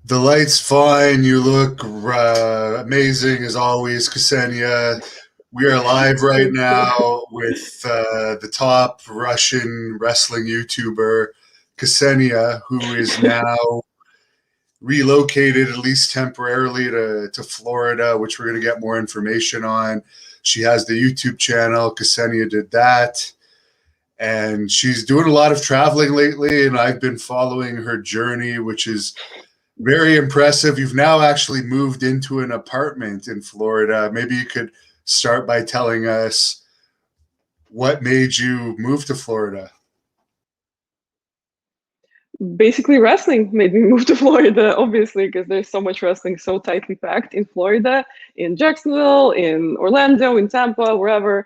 The light's fine. You look amazing as always, Ksenia. We are live right Thank you. now with the top Russian wrestling YouTuber, Ksenia, who is now relocated, at least temporarily, to Florida, which we're going to get more information on. She has the YouTube channel. Ksenia did that. And she's doing a lot of traveling lately, and I've been following her journey, which is very impressive. You've now actually moved into an apartment in Florida. Maybe you could start by telling us what made you move to Florida. Basically, wrestling made me move to Florida, obviously, because there's so much wrestling so tightly packed in Florida, in Jacksonville, in Orlando, in Tampa, wherever.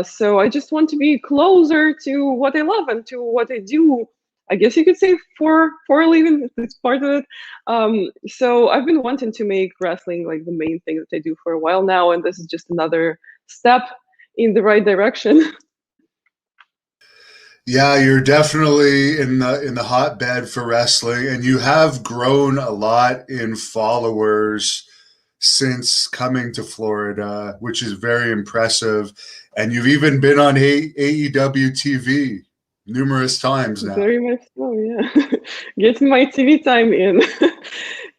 So I just want to be closer to what I love and to what I do. I guess you could say for a living. It's part of it. So I've been wanting to make wrestling like the main thing that I do for a while now, and this is just another step in the right direction. Yeah, you're definitely in the hotbed for wrestling, and you have grown a lot in followers since coming to Florida, which is very impressive. And you've even been on AEW TV numerous times now. Very much so, yeah. Getting my TV time in.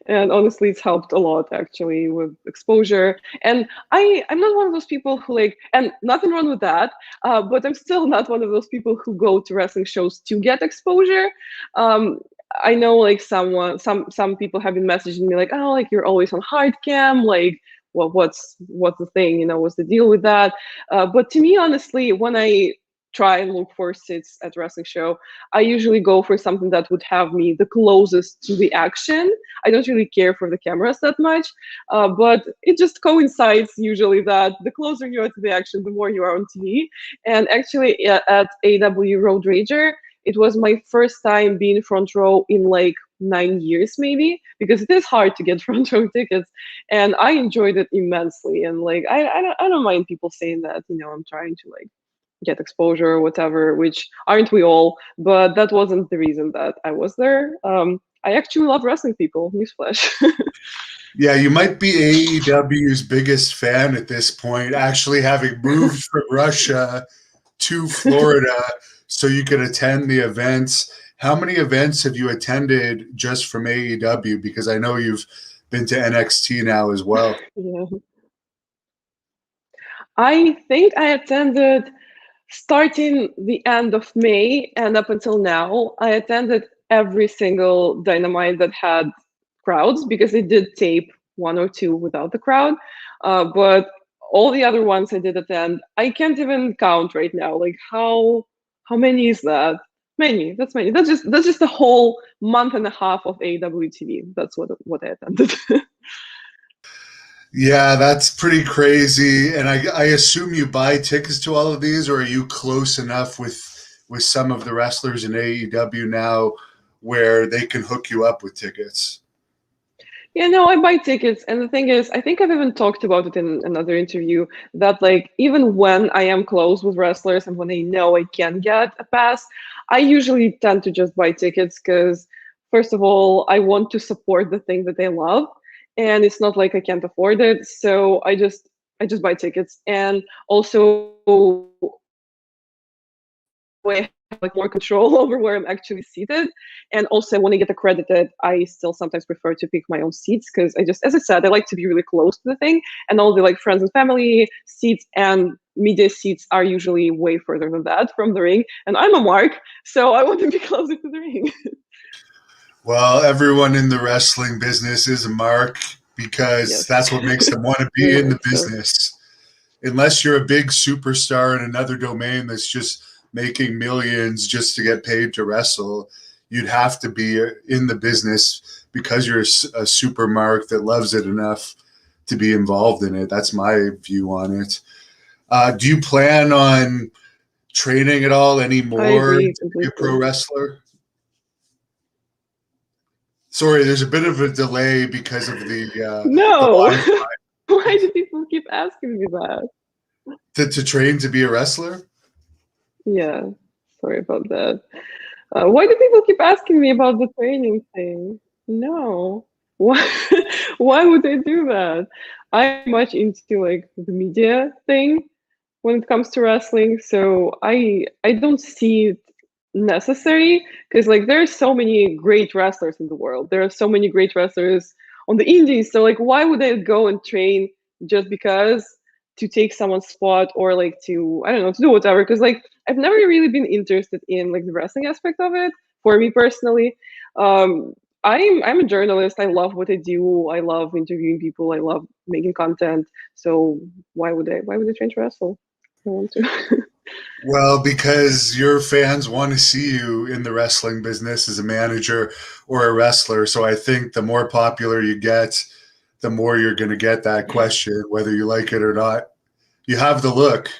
And honestly, it's helped a lot actually with exposure. And I'm not one of those people who like, and nothing wrong with that, but I'm still not one of those people who go to wrestling shows to get exposure. Um, I know like some people have been messaging me like, oh, like you're always on hard cam, like well, what's the thing, what's the deal with that? But to me, honestly, when I try and look for seats at wrestling show, I usually go for something that would have me the closest to the action. I don't really care for the cameras that much, but it just coincides usually that the closer you are to the action, the more you are on TV. And actually, at AW Road Rager, it was my first time being front row in like 9 years maybe, because it is hard to get front row tickets, and I enjoyed it immensely. And like I don't mind people saying that I'm trying to like get exposure or whatever, which aren't we all? But that wasn't the reason that I was there. I actually love wrestling people. Newsflash. Yeah, you might be AEW's biggest fan at this point, actually having moved from Russia to Florida so you could attend the events. How many events have you attended just from AEW? Because I know you've been to NXT now as well. Yeah. I think I attended starting the end of May and up until now. I attended every single Dynamite that had crowds because they did tape one or two without the crowd. But all the other ones I did attend, I can't even count right now. Like how many is that? Many. That's many. That's just a whole month and a half of AEW TV. That's what I attended. Yeah, that's pretty crazy. And I assume you buy tickets to all of these, or are you close enough with some of the wrestlers in AEW now where they can hook you up with tickets? Yeah, no, I buy tickets. And the thing is, I think I've even talked about it in another interview that, like, even when I am close with wrestlers and when I know I can get a pass, I usually tend to just buy tickets because, first of all, I want to support the thing that I love. And it's not like I can't afford it. So I just buy tickets. And also, way I have like more control over where I'm actually seated. And also when I get accredited, I still sometimes prefer to pick my own seats because I just, as I said, I like to be really close to the thing. And all the like friends and family seats and media seats are usually way further than that from the ring. And I'm a mark, so I want to be closer to the ring. Well, everyone in the wrestling business is a mark because Yes, that's what makes them want to be very in the much so. business. Unless you're a big superstar in another domain that's just making millions just to get paid to wrestle, you'd have to be in the business because you're a super mark that loves it enough to be involved in it. That's my view on it. Do you plan on training at all I anymore agree to be a pro completely. wrestler? Sorry, there's a bit of a delay because of the No, line. why do people keep asking me that? To train to be a wrestler? Yeah, sorry about that. Why do people keep asking me about the training thing? No. Why, why would they do that? I'm much into like the media thing when it comes to wrestling, so I don't see it necessary because like there are so many great wrestlers in the world. There are so many great wrestlers on the indies. So like, why would they go and train just because to take someone's spot or like to I don't know to do whatever? Because like I've never really been interested in like the wrestling aspect of it for me personally. Um, I'm a journalist. I love what I do. I love interviewing people. I love making content. So why would they train to wrestle? I want to. Well, because your fans want to see you in the wrestling business as a manager or a wrestler. So I think the more popular you get, the more you're going to get that question, whether you like it or not. You have the look.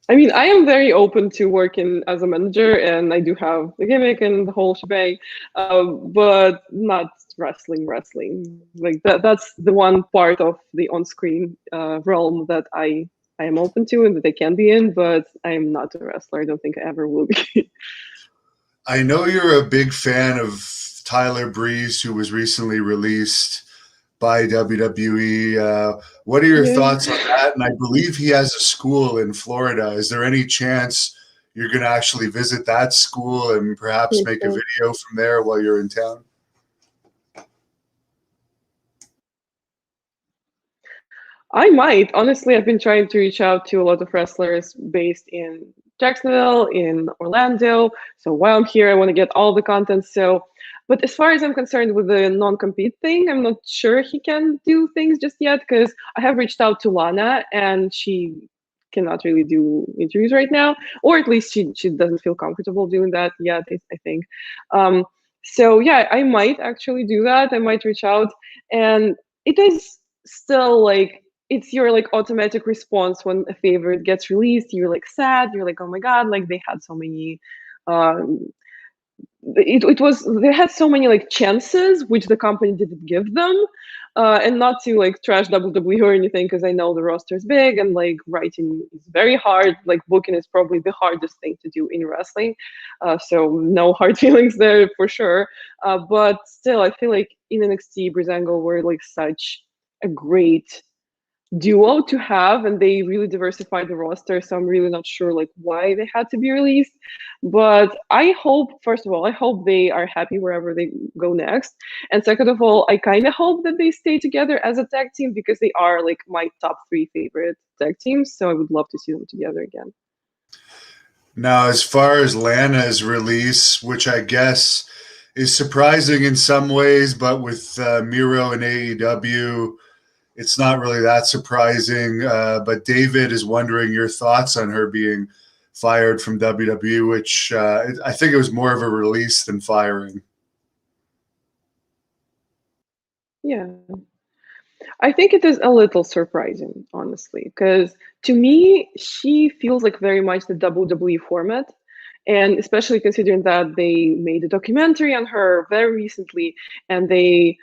I mean, I am very open to working as a manager, and I do have the gimmick and the whole shebang, but not wrestling. Wrestling like that's the one part of the on-screen realm that I am open to and that I can be in, but I am not a wrestler. I don't think I ever will be. I know you're a big fan of Tyler Breeze, who was recently released by WWE. What are your Yeah. thoughts on that? And I believe he has a school in Florida. Is there any chance you're going to actually visit that school and perhaps make a video from there while you're in town? I might. Honestly, I've been trying to reach out to a lot of wrestlers based in Jacksonville, in Orlando. So while I'm here, I want to get all the content. So, but as far as I'm concerned with the non-compete thing, I'm not sure he can do things just yet because I have reached out to Lana and she cannot really do interviews right now, or at least she doesn't feel comfortable doing that yet, I think. Um, so yeah, I might actually do that. I might reach out, and it is still like it's your like automatic response when a favorite gets released. You're like sad. You're like, oh my god, like they had so many. Um, it was they had so many like chances which the company didn't give them, and not to like trash WWE or anything because I know the roster is big and like writing is very hard. Like booking is probably the hardest thing to do in wrestling, so no hard feelings there for sure. But still, I feel like in NXT, Breezango were like such a great duo to have, and they really diversified the roster, so I'm really not sure like why they had to be released. But I hope, first of all, I hope they are happy wherever they go next, and second of all, I kind of hope that they stay together as a tag team because they are like my top three favorite tag teams, so I would love to see them together again. Now, as far as Lana's release, which I guess is surprising in some ways, but with Miro and AEW, it's not really that surprising. But David is wondering your thoughts on her being fired from WWE, which I think it was more of a release than firing. Yeah, I think it is a little surprising, honestly, because to me, she feels like very much the WWE format. And especially considering that they made a documentary on her very recently and they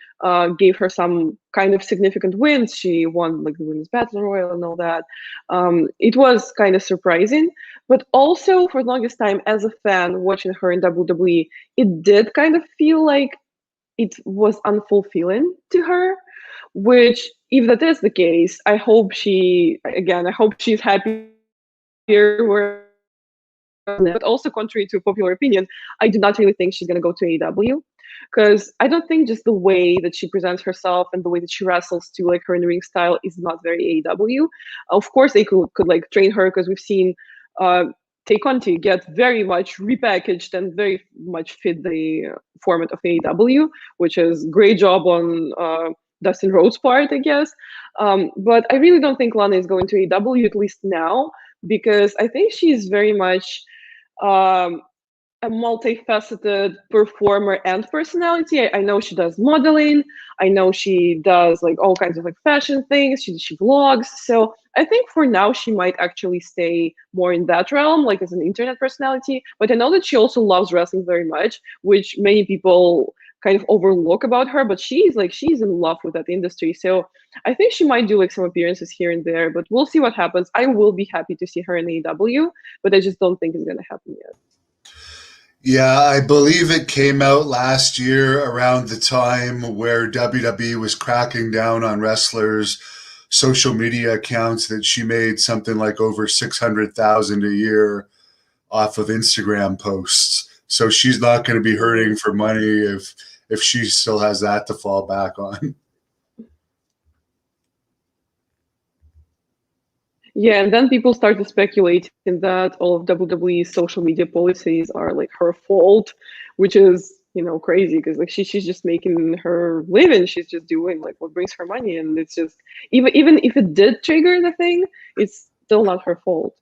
gave her some kind of significant wins. She won like the Women's Battle Royal and all that. It was kind of surprising. But also, for the longest time, as a fan watching her in WWE, it did kind of feel like it was unfulfilling to her, which if that is the case, I hope I hope she's happier where. But also, contrary to popular opinion, I do not really think she's going to go to AEW because I don't think just the way that she presents herself and the way that she wrestles to like her in ring style is not very AEW. Of course, they could like train her because we've seen uh, Tay Conti get very much repackaged and very much fit the format of AEW, which is great job on Dustin Rhodes' part, I guess. But I really don't think Lana is going to AEW at least now because I think she's very much um, a multifaceted performer and personality. I know she does modeling. I know she does like all kinds of like fashion things. She vlogs. So I think for now she might actually stay more in that realm, like as an internet personality. But I know that she also loves wrestling very much, which many people kind of overlook about her. But she's in love with that industry. So I think she might do like some appearances here and there. But we'll see what happens. I will be happy to see her in AEW, but I just don't think it's gonna happen yet. Yeah, I believe it came out last year around the time where WWE was cracking down on wrestlers' social media accounts that she made something like over 600,000 a year off of Instagram posts. So she's not going to be hurting for money if she still has that to fall back on. Yeah, and then people started speculating that all of WWE's social media policies are like her fault, which is, crazy because like she's just making her living. She's just doing like what brings her money, and it's just even if it did trigger the thing, it's still not her fault.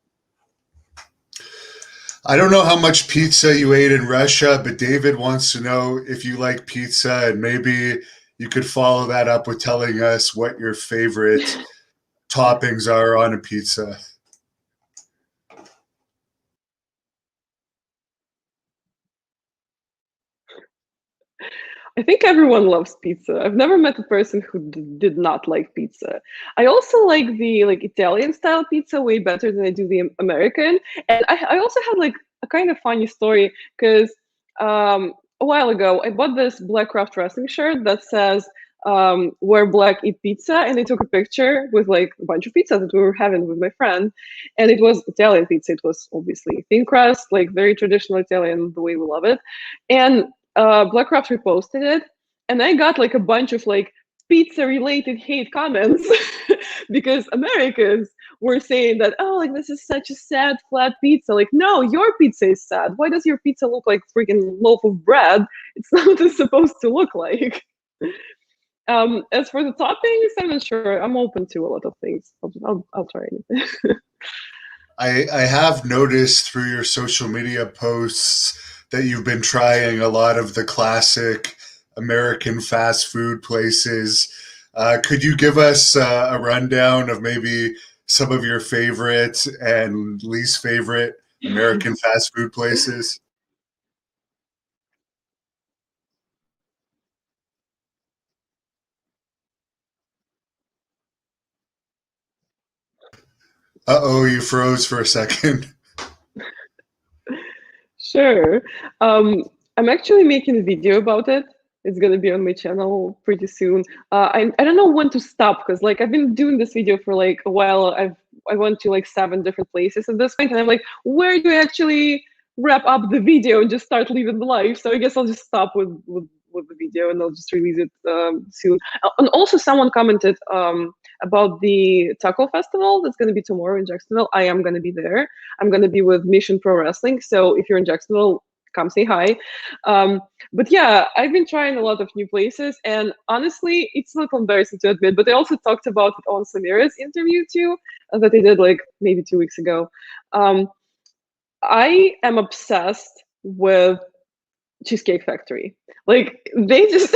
I don't know how much pizza you ate in Russia, but David wants to know if you like pizza, and maybe you could follow that up with telling us what your favorite toppings are on a pizza. I think everyone loves pizza. I've never met a person who did not like pizza. I also like the like Italian style pizza way better than I do the American. And I also had like a kind of funny story because a while ago I bought this Black Craft Wrestling shirt that says "Where Black Eat Pizza," and I took a picture with like a bunch of pizza that we were having with my friend, and it was Italian pizza. It was obviously thin crust, like very traditional Italian, the way we love it, and Blackcraft reposted it, and I got like a bunch of like pizza related hate comments because Americans were saying that, oh, like this is such a sad flat pizza. Like, no, your pizza is sad. Why does your pizza look like freaking loaf of bread? It's not what it's supposed to look like. As for the toppings, I'm not sure. I'm open to a lot of things. I'll try anything. I have noticed through your social media posts that you've been trying a lot of the classic American fast food places. Could you give us a rundown of maybe some of your favorite and least favorite American fast food places? Uh-oh, you froze for a second. Sure. I'm actually making a video about it. It's gonna be on my channel pretty soon. I don't know when to stop because like I've been doing this video for like a while. I went to like 7 different places at this point, and I'm like, where do I actually wrap up the video and just start living the life? So I guess I'll just stop with the video and I'll just release it soon. And also, someone commented about the taco festival that's going to be tomorrow in Jacksonville. I am going to be there. I'm going to be with Mission Pro Wrestling. So if you're in Jacksonville, come say hi. But yeah, I've been trying a lot of new places, and honestly, it's a little embarrassing to admit, but I also talked about it on Samira's interview too, that I did like maybe 2 weeks ago. I am obsessed with Cheesecake Factory. Like they just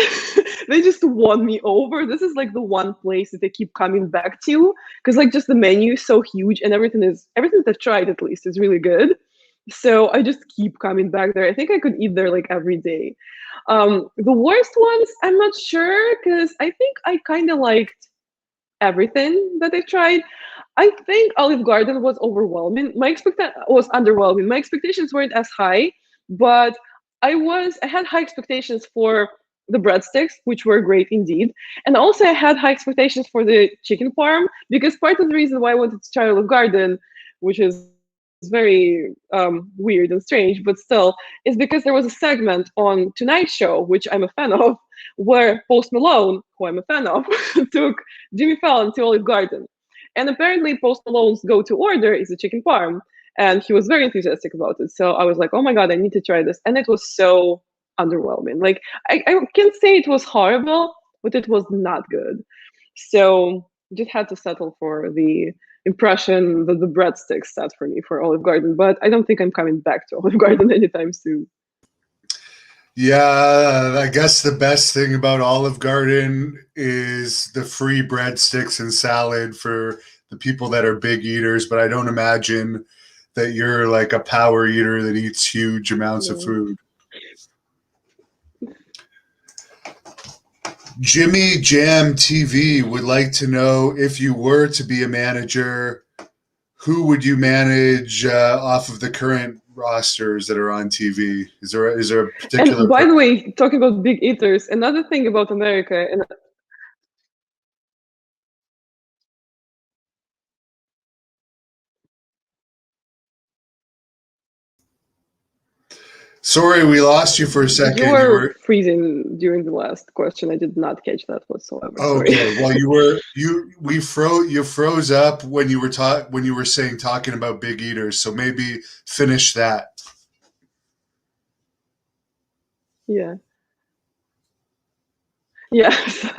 they just won me over. This is like the one place that they keep coming back to because like just the menu is so huge and everything they've tried at least is really good. So I just keep coming back there. I think I could eat there like every day. The worst ones, I'm not sure because I think I kind of liked everything that I tried. I think Olive Garden was overwhelming. Was underwhelming. My expectations weren't as high, but I had high expectations for the breadsticks, which were great indeed, and also I had high expectations for the chicken parm because part of the reason why I wanted to try Olive Garden, which is very weird and strange, but still, is because there was a segment on Tonight Show, which I'm a fan of, where Post Malone, who I'm a fan of, took Jimmy Fallon to Olive Garden. And apparently, Post Malone's go to order is a chicken parm. And he was very enthusiastic about it. So I was like, oh my God, I need to try this. And it was so underwhelming. Like, I can't say it was horrible, but it was not good. So just had to settle for the impression that the breadsticks set for me for Olive Garden. But I don't think I'm coming back to Olive Garden anytime soon. Yeah, I guess the best thing about Olive Garden is the free breadsticks and salad for the people that are big eaters, but I don't imagine that you're like a power eater that eats huge amounts of food. Jimmy Jam TV would like to know if you were to be a manager, who would you manage off of the current rosters that are on TV? Is there a particular? And by the way, talking about big eaters, another thing about America, and Sorry, we lost you for a second. you were freezing during the last question. I did not catch that whatsoever. Sorry. Okay. Well, you froze up when you were talking about big eaters. So maybe finish that. Yeah. Yes.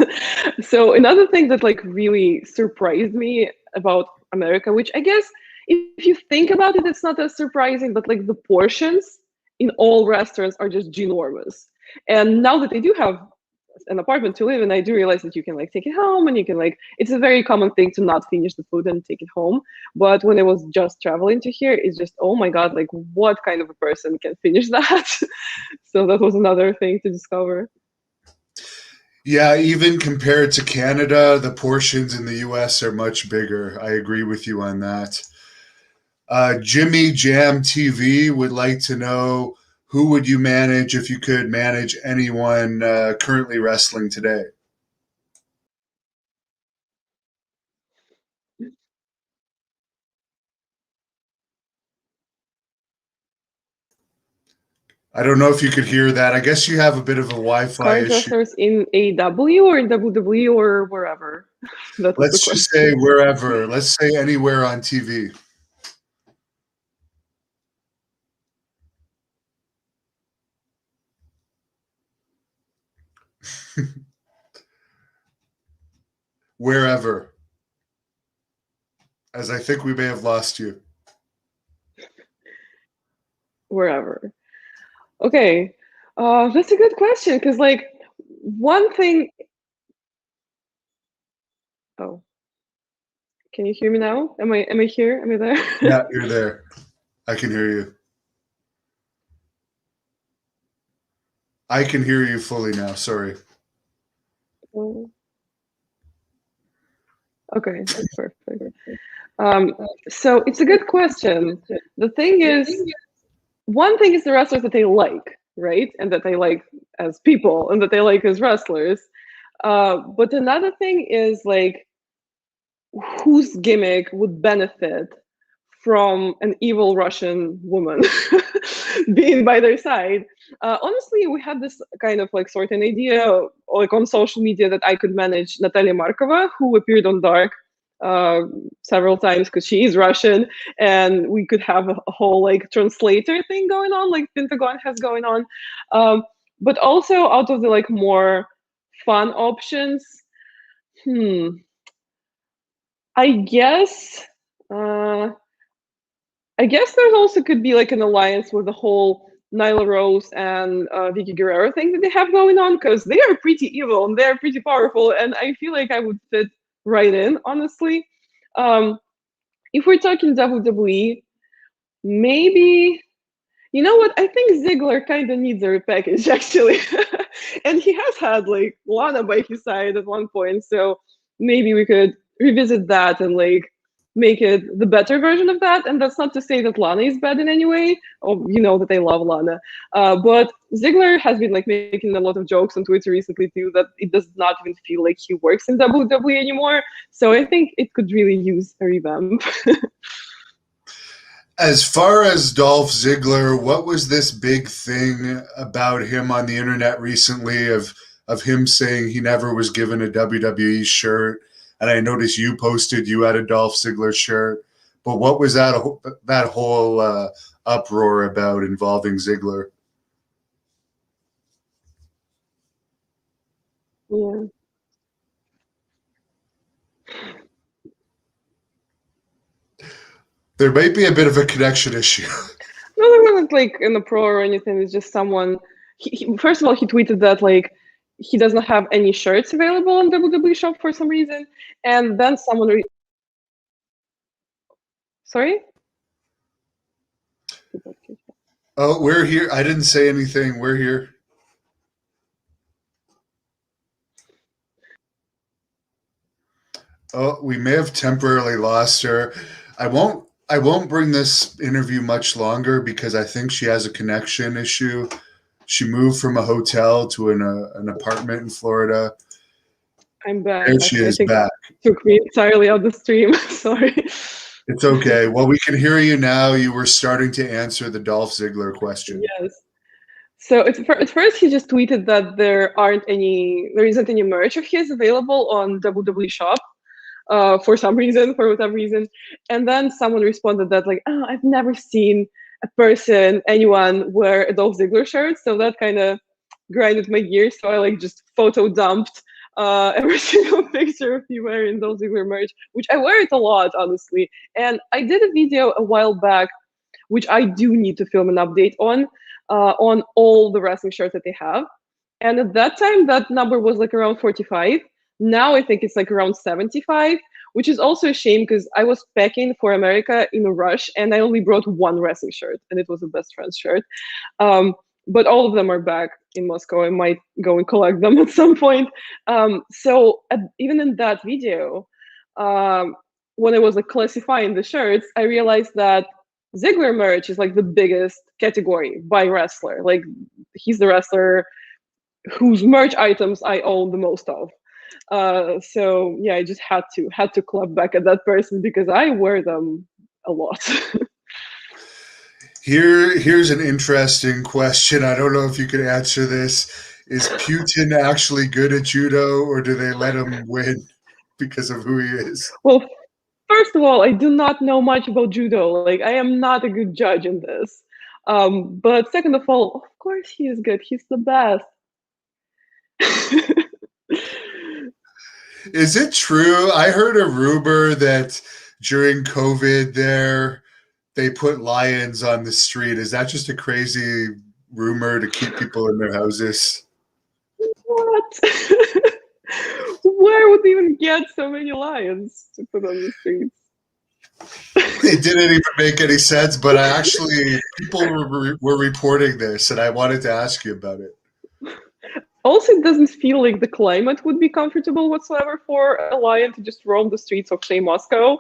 So another thing that like really surprised me about America, which I guess if you think about it, it's not as surprising, but like the portions in all restaurants are just ginormous. And now that I do have an apartment to live in, I do realize that you can like take it home and you can like, it's a very common thing to not finish the food and take it home. But when I was just traveling to here, it's just, oh my God, like what kind of a person can finish that? So that was another thing to discover. Yeah, even compared to Canada, the portions in the US are much bigger. I agree with you on that. Jimmy Jam TV would like to know, who would you manage if you could manage anyone currently wrestling today? I don't know if you could hear that. I guess you have a bit of a Wi-Fi Current issue. wrestlers in AW or in WWE or wherever? That was the Let's just say question. wherever. Let's say anywhere on TV. Wherever. As I think we may have lost you. Wherever. Okay. That's a good question because like one thing. Oh, can you hear me now? Am I here? Am I there? Yeah, you're there. I can hear you. I can hear you fully now. Sorry. Oh, okay, that's perfect. Um, so it's a good question. The thing is, one thing is the wrestlers that they like, right? And that they like as people and that they like as wrestlers. But another thing is like whose gimmick would benefit from an evil Russian woman being by their side. Honestly, we had this kind of like sort of an idea, like on social media, that I could manage Natalia Markova, who appeared on Dark uh, several times because she is Russian, and we could have a whole like translator thing going on, like Pentagon has going on. But also out of the like more fun options, hmm, I guess. Uh, I guess there's also could be like an alliance with the whole Nyla Rose and Vicky Guerrero thing that they have going on because they are pretty evil and they're pretty powerful, and I feel like I would fit right in, honestly. Um, if we're talking WWE, maybe you know what? I think Ziggler kind of needs a repackage actually, and he has had like Lana by his side at one point, so maybe we could revisit that and like make it the better version of that. And that's not to say that Lana is bad in any way, or you know that I love Lana, but Ziggler has been like making a lot of jokes on Twitter recently too that it does not even feel like he works in WWE anymore. So I think it could really use a revamp. As far as Dolph Ziggler, what was this big thing about him on the internet recently of him saying he never was given a WWE shirt? And I noticed you posted you had a Dolph Ziggler shirt. But what was that whole uproar about involving Ziggler? Yeah. There might be a bit of a connection issue. No, there wasn't like in the pro or anything. It's just someone. First of all, he tweeted that like he doesn't have any shirts available on WWE Shop for some reason, and then someone. Sorry. Oh, we're here. I didn't say anything. We're here. Oh, we may have temporarily lost her. I won't I won't bring this interview much longer because I think she has a connection issue. She moved from a hotel to an apartment in Florida. I'm back. There she I is think back. it took me entirely out the stream. Sorry. It's okay. Well, we can hear you now. You were starting to answer the Dolph Ziggler question. Yes. So at first he just tweeted that there isn't any merch of his available on WWE Shop for some reason, for whatever reason. And then someone responded that like, oh, I've never seen anyone wear a Dolph Ziggler shirt. So that kind of grinded my gears. So I like just photo dumped every single picture of me wearing Dolph Ziggler merch, which I wear it a lot, honestly. And I did a video a while back, which I do need to film an update on all the wrestling shirts that they have. And at that time, that number was like around 45. Now I think it's like around 75, which is also a shame because I was packing for America in a rush and I only brought one wrestling shirt, and it was a best friend's shirt. But all of them are back in Moscow. I might go and collect them at some point. Even in that video, when I was like classifying the shirts, I realized that Ziggler merch is like the biggest category by wrestler. Like he's the wrestler whose merch items I own the most of. So yeah, I just had to clap back at that person because I wear them a lot. Here's an interesting question. I don't know if you can answer this. Is Putin actually good at judo, or do they let him win because of who he is? Well, first of all, I do not know much about judo. Like I am not a good judge in this. But second of all, of course he is good. He's the best. Is it true? I heard a rumor that during COVID they put lions on the street. Is that just a crazy rumor to keep people in their houses? What? Where would they even get so many lions to put on the streets? It didn't even make any sense, but people were reporting this, and I wanted to ask you about it. Also, it doesn't feel like the climate would be comfortable whatsoever for a lion to just roam the streets of, say, Moscow.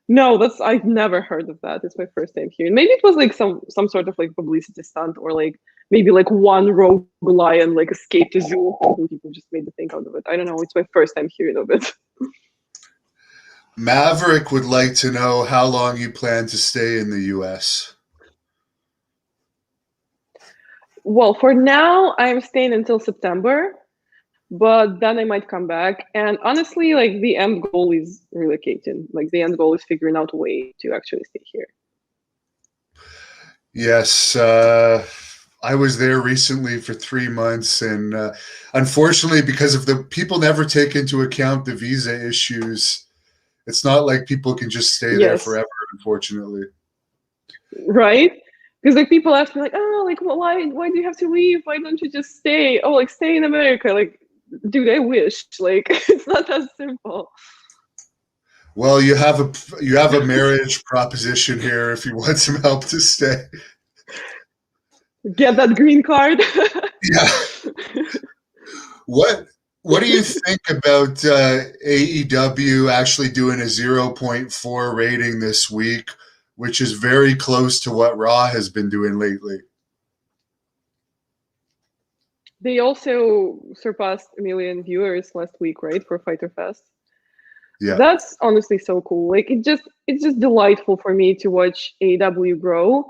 No, I've never heard of that. It's my first time hearing. Maybe it was like some sort of like publicity stunt, or like maybe like one rogue lion like escaped a zoo and people just made the thing out of it. I don't know. It's my first time hearing of it. Maverick would like to know how long you plan to stay in the US. Well, for now, I'm staying until September, but then I might come back. And honestly, like the end goal is relocating. Like the end goal is figuring out a way to actually stay here. Yes, I was there recently for 3 months, and unfortunately, because of the people never take into account the visa issues, it's not like people can just stay there forever, unfortunately. Right? Because like people ask me like, oh, like why do you have to leave? Why don't you just stay? Oh, like stay in America. Like, dude, I wish. Like it's not that simple. Well, you have a marriage proposition here if you want some help to stay. Get that green card. Yeah. What do you think about AEW actually doing a 0.4 rating this week, which is very close to what Raw has been doing lately? They also surpassed 1 million viewers last week, right, for Fighter Fest. Yeah, that's honestly so cool. Like it's just delightful for me to watch AEW grow,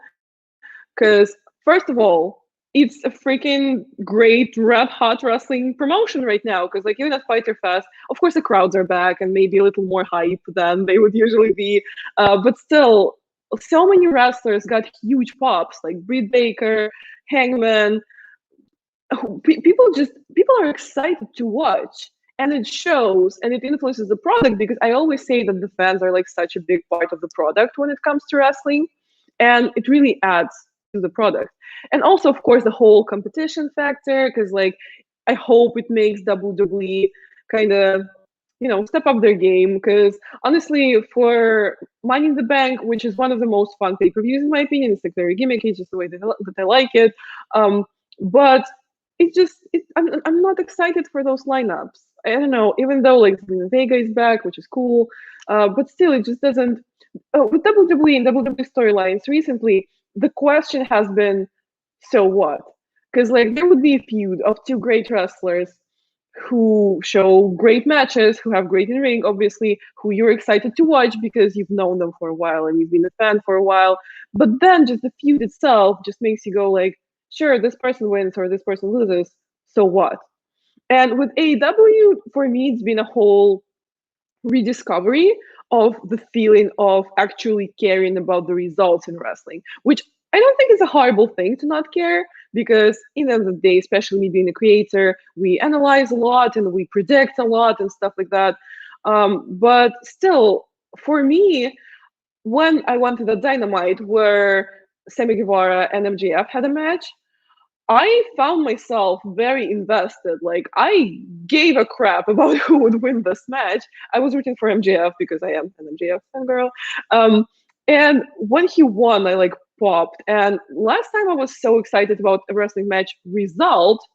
because first of all, it's a freaking great red hot wrestling promotion right now. Because like even at Fighter Fest, of course the crowds are back and maybe a little more hype than they would usually be, but still, so many wrestlers got huge pops, like Britt Baker, Hangman. People are excited to watch, and it shows and it influences the product, because I always say that the fans are like such a big part of the product when it comes to wrestling, and it really adds to the product. And also, of course, the whole competition factor, because like I hope it makes WWE kind of step up their game, because honestly, for Money in the Bank, which is one of the most fun pay-per-views in my opinion, it's like very gimmicky, just the way that I like it, but I'm not excited for those lineups. I don't know, even though like Vega is back, which is cool, but still it just doesn't with WWE and WWE storylines recently, the question has been, so what? Because like there would be a feud of two great wrestlers who show great matches, who have great in ring, obviously, who you're excited to watch because you've known them for a while and you've been a fan for a while. But then just the feud itself just makes you go like, sure, this person wins or this person loses, so what? And with AEW, for me, it's been a whole rediscovery of the feeling of actually caring about the results in wrestling, which I don't think is a horrible thing to not care because, in the end of the day, especially me being a creator, we analyze a lot and we predict a lot and stuff like that. But still, for me, when I went to the Dynamite where Sammy Guevara and MJF had a match, I found myself very invested. Like I gave a crap about who would win this match. I was rooting for MJF because I am an MJF fangirl. Um, and when he won, I like popped. And last time I was so excited about a wrestling match result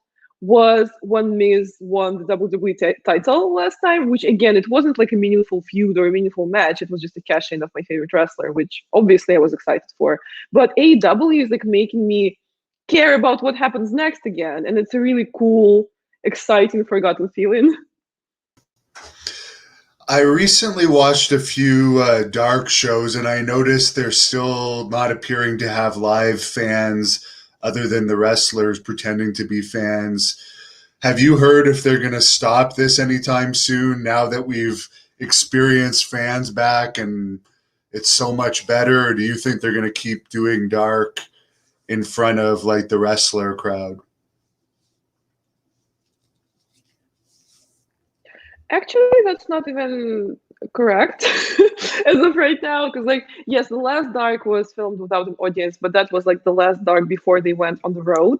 was when Miz won the WWE title last time, which again, it wasn't like a meaningful feud or a meaningful match. It was just a cash in of my favorite wrestler, which obviously I was excited for. But AEW is like making me care about what happens next again, and it's a really cool, exciting, forgotten feeling. I recently watched a few dark shows, and I noticed they're still not appearing to have live fans other than the wrestlers pretending to be fans. Have you heard if they're going to stop this anytime soon now that we've experienced fans back and it's so much better? Or do you think they're going to keep doing dark in front of like the wrestler crowd? Actually, that's not even correct as of right now, because like yes, the last Dark was filmed without an audience, but that was like the last Dark before they went on the road,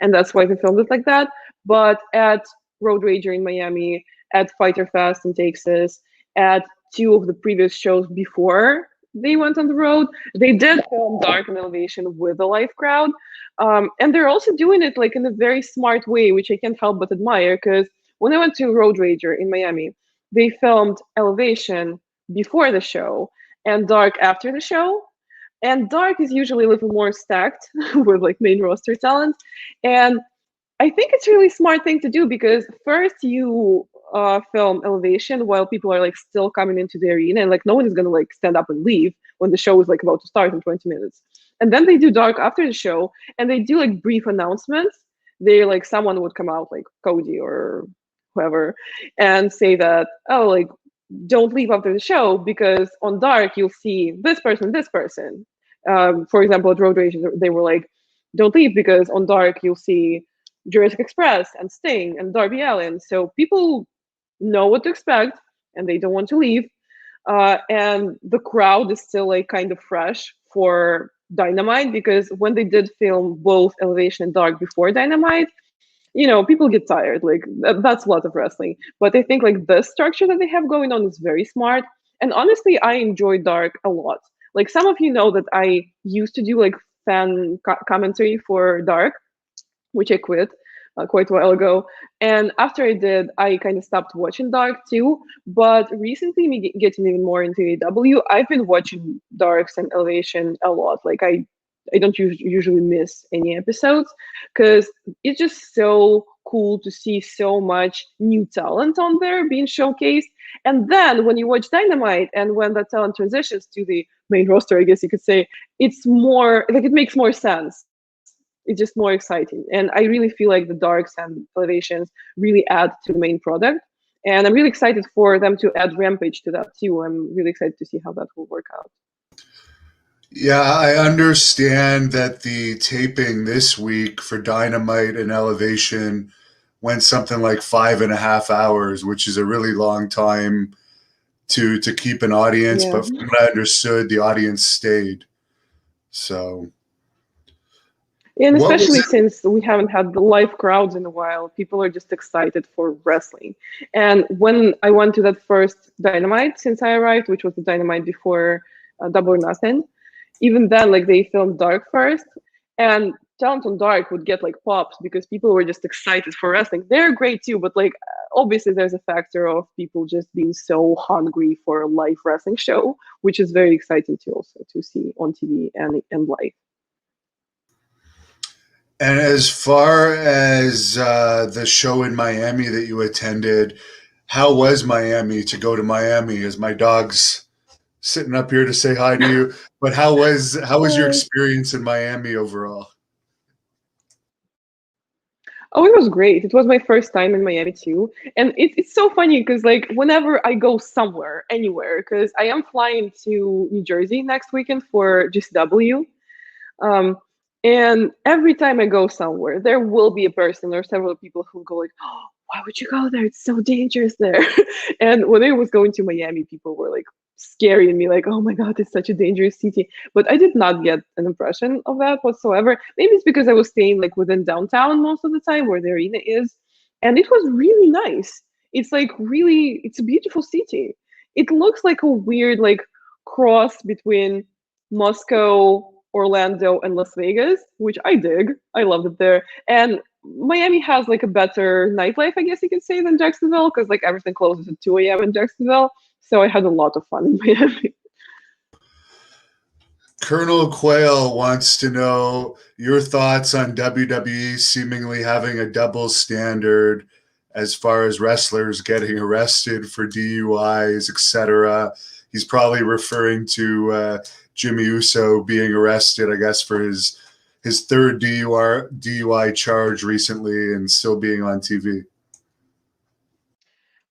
and that's why they filmed it like that. But at Road Rager in Miami, at Fighter Fest in Texas, at two of the previous shows before they went on the road, they did film Dark and Elevation with a live crowd, and they're also doing it like in a very smart way, which I can't help but admire. Because when I went to Road Rager in Miami, they filmed Elevation before the show and Dark after the show. And Dark is usually a little more stacked with like main roster talent. And I think it's a really smart thing to do because first you film Elevation while people are like still coming into the arena and like no one is gonna like stand up and leave when the show is like about to start in 20 minutes. And then they do Dark after the show and they do like brief announcements. They like someone would come out like Cody or whoever and say that, oh, like don't leave after the show because on Dark you'll see this person, this person. For example, at Road Rage, they were like, don't leave because on Dark you'll see Jurassic Express and Sting and Darby Allin. So people know what to expect and they don't want to leave. And the crowd is still like kind of fresh for Dynamite because when they did film both Elevation and Dark before Dynamite, you know, people get tired. Like that's a lot of wrestling. But I think like the structure that they have going on is very smart. And honestly, I enjoy Dark a lot. Like some of you know that I used to do like fan commentary for Dark, which I quit quite a while ago. And after I did, I kind of stopped watching Dark too. But recently, me getting even more into AEW, I've been watching Darks and Elevation a lot. Like I don't usually miss any episodes because it's just so cool to see so much new talent on there being showcased. And then when you watch Dynamite and when that talent transitions to the main roster, I guess you could say, it's more like it makes more sense. It's just more exciting. And I really feel like the Darks and Elevations really add to the main product. And I'm really excited for them to add Rampage to that too. I'm really excited to see how that will work out. Yeah, I understand that the taping this week for Dynamite and Elevation went something like 5.5 hours, which is a really long time to keep an audience. Yeah. But from what I understood, the audience stayed. So, And what was especially it? since we haven't had the live crowds in a while, people are just excited for wrestling. And when I went to that first Dynamite since I arrived, which was the Dynamite before Double or Nothing, even then, like they filmed Dark first, and Downton Dark would get like pops because people were just excited for wrestling. They're great too, but like obviously there's a factor of people just being so hungry for a live wrestling show, which is very exciting to also to see on TV and live. And as far as the show in Miami that you attended, how was Miami to go to Miami? As my dog's sitting up here to say hi to you, but how was your experience in Miami overall? Oh, it was great. It was my first time in Miami too. And it's so funny because like whenever I go somewhere, anywhere, because I am flying to New Jersey next weekend for GCW. Um, and every time I go somewhere, there will be a person or several people who go like, "Oh, why would you go there? It's so dangerous there." And when I was going to Miami, people were like scaring me, like, "Oh my God, it's such a dangerous city." But I did not get an impression of that whatsoever. Maybe it's because I was staying like within downtown most of the time, where the arena is, and it was really nice. It's like really, it's a beautiful city. It looks like a weird like cross between Moscow, Orlando, and Las Vegas, which I dig. I loved it there. And Miami has like a better nightlife, I guess you could say, than Jacksonville, because like everything closes at 2 a.m. in Jacksonville. So I had a lot of fun in Miami. Colonel Quayle wants to know your thoughts on WWE seemingly having a double standard as far as wrestlers getting arrested for DUIs, etc. He's probably referring to Jimmy Uso being arrested, I guess, for his third DUI charge recently and still being on TV.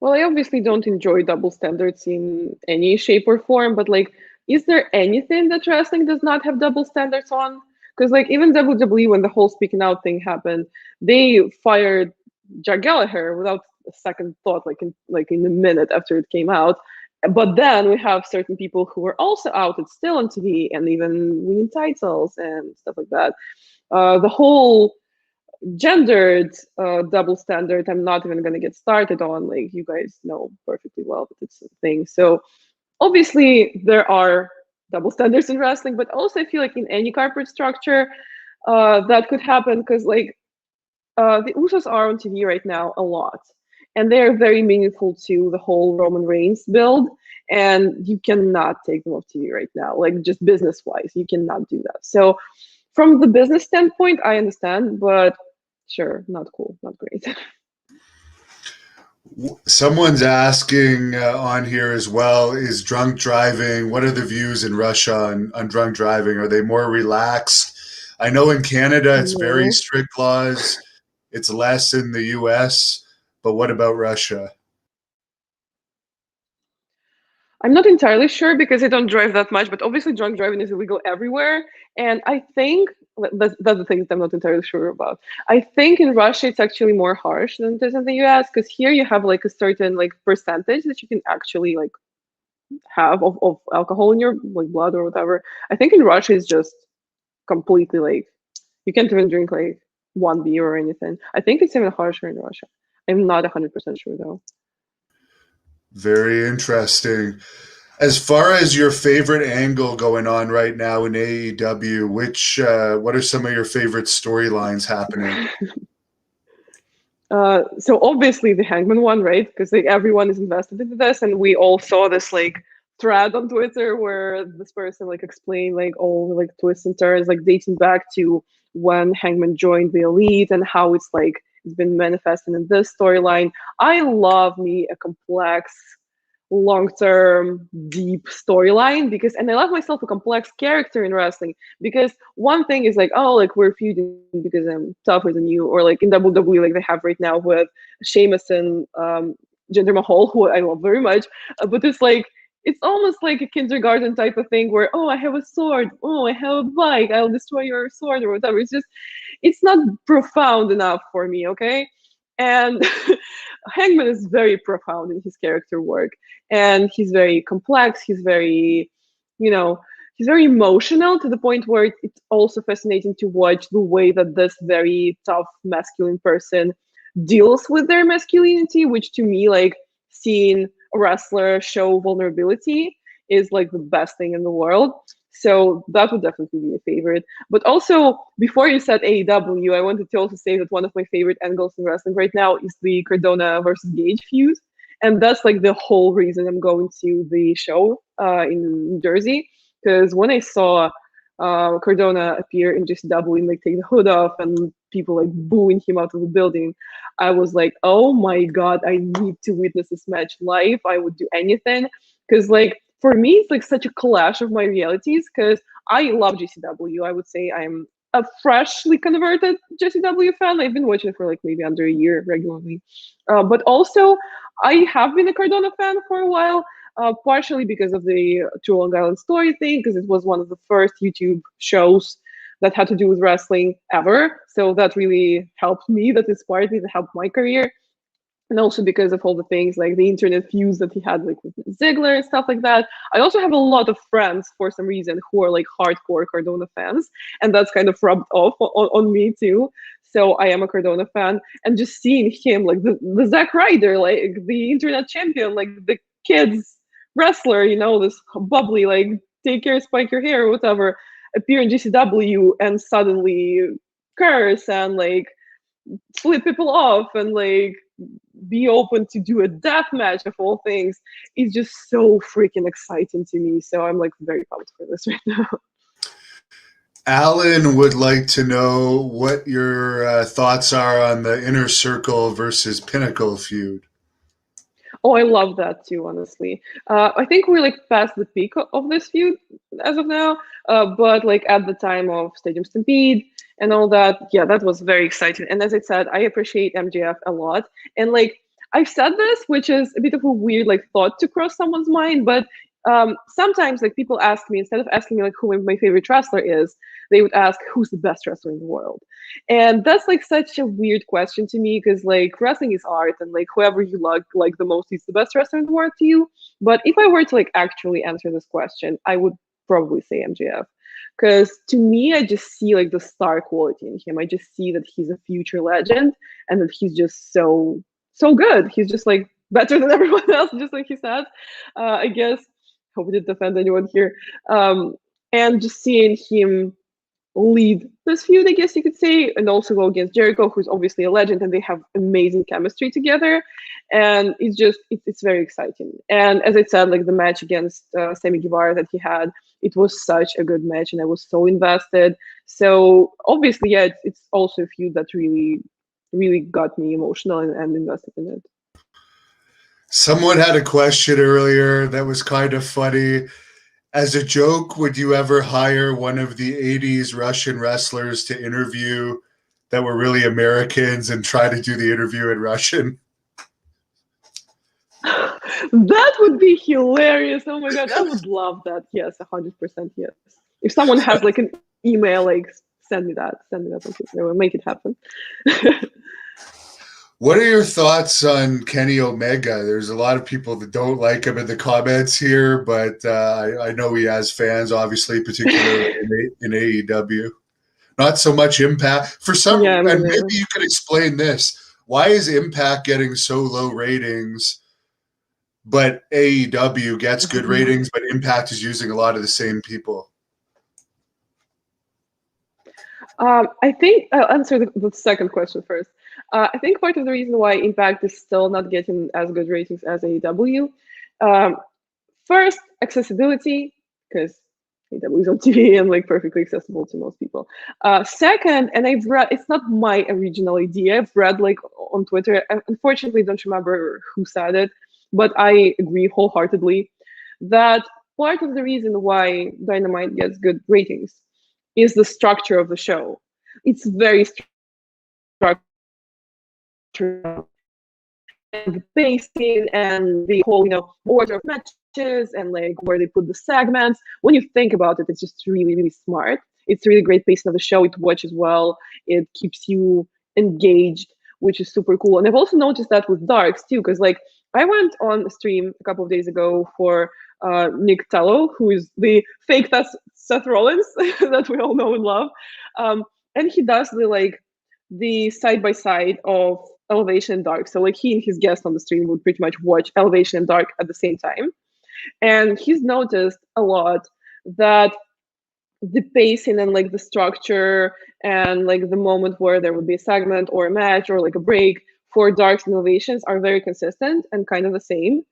Well, I obviously don't enjoy double standards in any shape or form, but like, is there anything that wrestling does not have double standards on? Because like even WWE, when the whole speaking out thing happened, they fired Jack Gallagher without a second thought, like in a minute after it came out. But then we have certain people who are also outed still on TV and even winning titles and stuff like that. The whole gendered double standard, I'm not even going to get started on. Like you guys know perfectly well that it's a thing. So obviously there are double standards in wrestling, but also I feel like in any corporate structure that could happen because like the Usos are on TV right now a lot, and they are very meaningful to the whole Roman Reigns build. And you cannot take them off TV right now, like just business wise, you cannot do that. So from the business standpoint, I understand, but sure, not cool, not great. Someone's asking on here as well, is drunk driving, what are the views in Russia on drunk driving? Are they more relaxed? I know in Canada it's very No. strict laws. It's less in the US, but what about Russia? I'm not entirely sure because I don't drive that much, but obviously drunk driving is illegal everywhere. And I think that's the thing that I'm not entirely sure about. I think in Russia it's actually more harsh than it is in the US because here you have like a certain like percentage that you can actually like have of alcohol in your like blood or whatever. I think in Russia it's just completely like you can't even drink like one beer or anything. I think it's even harsher in Russia. I'm not 100% sure though. Very interesting. As far as your favorite angle going on right now in AEW, what are some of your favorite storylines happening? So obviously the Hangman one, right? Because like everyone is invested into this, and we all saw this like thread on Twitter where this person like explained like all like twists and turns, like dating back to when Hangman joined the Elite and how it's like it's been manifesting in this storyline. I love me a complex, long-term, deep storyline because, and I love myself a complex character in wrestling because one thing is like, oh, like we're feuding because I'm tougher than you, or like in WWE, like they have right now with Sheamus and Jinder Mahal, who I love very much, but it's like it's almost like a kindergarten type of thing where, oh, I have a sword, oh, I have a bike, I'll destroy your sword or whatever. It's just, it's not profound enough for me, okay? And Hangman is very profound in his character work, and he's very complex. He's very, you know, he's very emotional to the point where it's also fascinating to watch the way that this very tough masculine person deals with their masculinity, which to me, like seeing a wrestler show vulnerability is like the best thing in the world. So that would definitely be a favorite. But also, before you said AEW, I wanted to also say that one of my favorite angles in wrestling right now is the Cardona versus Gage feud. And that's like the whole reason I'm going to the show in New Jersey. Because when I saw Cardona appear in JCW and like take the hood off and people like booing him out of the building, I was like, oh my god, I need to witness this match live. I would do anything. Because like for me, it's like such a clash of my realities. Because I love JCW. I would say I'm a freshly converted JCW fan. I've been watching it for like maybe under a year regularly. But also, I have been a Cardona fan for a while. Partially because of the True Long Island Story thing, because it was one of the first YouTube shows that had to do with wrestling ever. So that really helped me, that inspired me, that helped my career. And also because of all the things like the internet feuds that he had like with Ziggler and stuff like that. I also have a lot of friends for some reason who are like hardcore Cardona fans, and that's kind of rubbed off on me too. So I am a Cardona fan, and just seeing him like the Zack Ryder, like the internet champion, like the kids wrestler, you know, this bubbly, like take care, spike your hair, or whatever, appear in GCW and suddenly curse and like flip people off and like be open to do a death match of all things is just so freaking exciting to me. So I'm like very pumped for this right now. Alan would like to know what your thoughts are on the Inner Circle versus Pinnacle feud. Oh, I love that too, honestly. I think we're like past the peak of this feud as of now, but like at the time of Stadium Stampede and all that, yeah, that was very exciting. And as I said, I appreciate MJF a lot. And like I've said this, which is a bit of a weird like thought to cross someone's mind, but sometimes like people ask me, instead of asking me like who my favorite wrestler is, they would ask who's the best wrestler in the world. And that's like such a weird question to me, because like wrestling is art, and like whoever you like the most is the best wrestler in the world to you. But if I were to like actually answer this question, I would probably say MJF. Because to me, I just see like the star quality in him. I just see that he's a future legend, and that he's just so good. He's just like better than everyone else, just like he said. I guess. Hope it didn't offend anyone here. And just seeing him lead this feud, I guess you could say, and also go against Jericho, who's obviously a legend, and they have amazing chemistry together. And it's very exciting. And as I said, like the match against Sammy Guevara that he had, it was such a good match, and I was so invested. So obviously, yeah, it's also a feud that really got me emotional and invested in it. Someone had a question earlier that was kind of funny. As a joke, would you ever hire one of the 80s Russian wrestlers to interview that were really Americans and try to do the interview in Russian? That would be hilarious. Oh my god, I would love that. Yes, 100% yes. If someone has like an email, like send me that on Twitter. We'll make it happen. What are your thoughts on Kenny Omega? There's a lot of people that don't like him in the comments here, but I know he has fans, obviously, particularly in AEW. Not so much Impact. For some, Yeah, and maybe you could explain this. Why is Impact getting so low ratings, but AEW gets good ratings, but Impact is using a lot of the same people? I think I'll answer the second question first. I think part of the reason why Impact is still not getting as good ratings as AEW, first, accessibility, because AEW is on TV and like perfectly accessible to most people. Second, and I've read, it's not my original idea. I've read like on Twitter. I unfortunately don't remember who said it, but I agree wholeheartedly that part of the reason why Dynamite gets good ratings is the structure of the show. It's very structured. And the pacing and the whole, order of matches and like where they put the segments. When you think about it, it's just really smart. It's really great pacing of the show. It watches well. It keeps you engaged, which is super cool. And I've also noticed that with Darks too, because like I went on a stream a couple of days ago for Nick Tello, who is the fake Seth Rollins that we all know and love. And he does the side-by-side of Elevation and Dark. So like he and his guest on the stream would pretty much watch Elevation and Dark at the same time. And he's noticed a lot that the pacing and like the structure and like the moment where there would be a segment or a match or like a break for Dark's innovations are very consistent and kind of the same.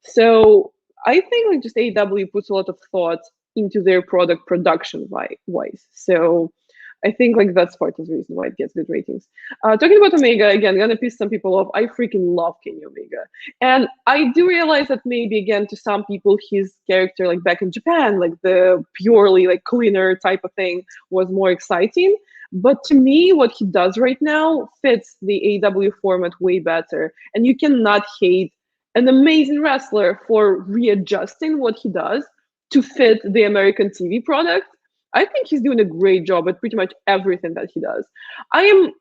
So I think like just AEW puts a lot of thought into their product production wise. So I think like that's part of the reason why it gets good ratings. Talking about Omega again, gonna piss some people off. I freaking love Kenny Omega, and I do realize that maybe again to some people his character like back in Japan, like the purely like cleaner type of thing, was more exciting. But to me, what he does right now fits the AEW format way better, and you cannot hate an amazing wrestler for readjusting what he does to fit the American TV product. I think he's doing a great job at pretty much everything that he does. I am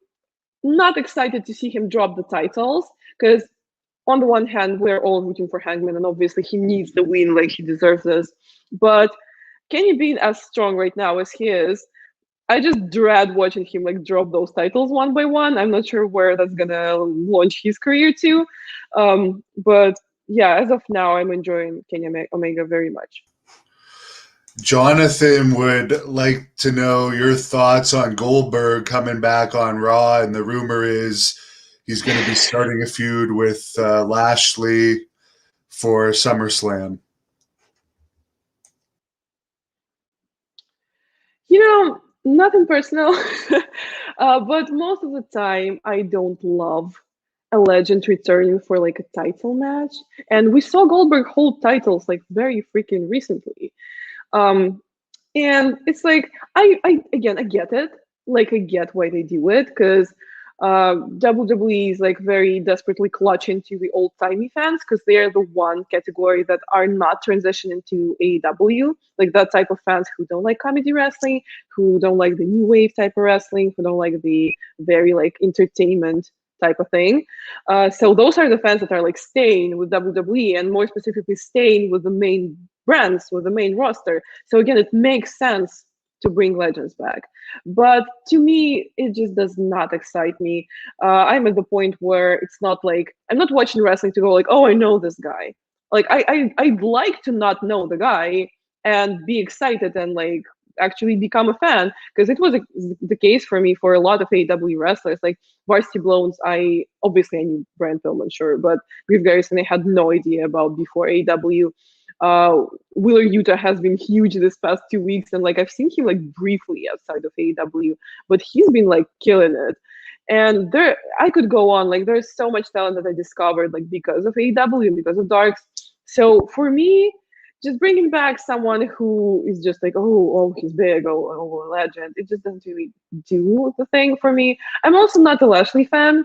not excited to see him drop the titles because, on the one hand, we're all rooting for Hangman, and obviously he needs the win, like he deserves this. But Kenny being as strong right now as he is, I just dread watching him like drop those titles one by one. I'm not sure where that's gonna launch his career to, but yeah, as of now, I'm enjoying Kenny Omega very much. Jonathan would like to know your thoughts on Goldberg coming back on Raw, and the rumor is he's going to be starting a feud with Lashley for SummerSlam. You know, nothing personal, but most of the time, I don't love a legend returning for like a title match. And we saw Goldberg hold titles like very freaking recently. Um, and it's like I get it. Like I get why they do it because WWE is like very desperately clutching to the old timey fans because they're the one category that are not transitioning to AEW, like that type of fans who don't like comedy wrestling, who don't like the new wave type of wrestling, who don't like the very like entertainment type of thing. So those are the fans that are like staying with WWE and more specifically staying with the main brands, with the main roster. So again, it makes sense to bring legends back. But to me, it just does not excite me. I'm at the point where it's not like I'm not watching wrestling to go like, oh, I know this guy. Like I'd like to not know the guy and be excited and like actually become a fan because it was the case for me for a lot of AEW wrestlers. Like Varsity Blondes, I knew Brian Pillman, sure, but Griff Garrison I had no idea about before AEW. Wheeler Yuta has been huge this past 2 weeks, and like I've seen him like briefly outside of AEW, but he's been like killing it. And there, I could go on. Like there's so much talent that I discovered like because of AEW, because of Darks. So for me, just bringing back someone who is just like, oh, he's big, oh, a legend. It just doesn't really do the thing for me. I'm also not a Lashley fan.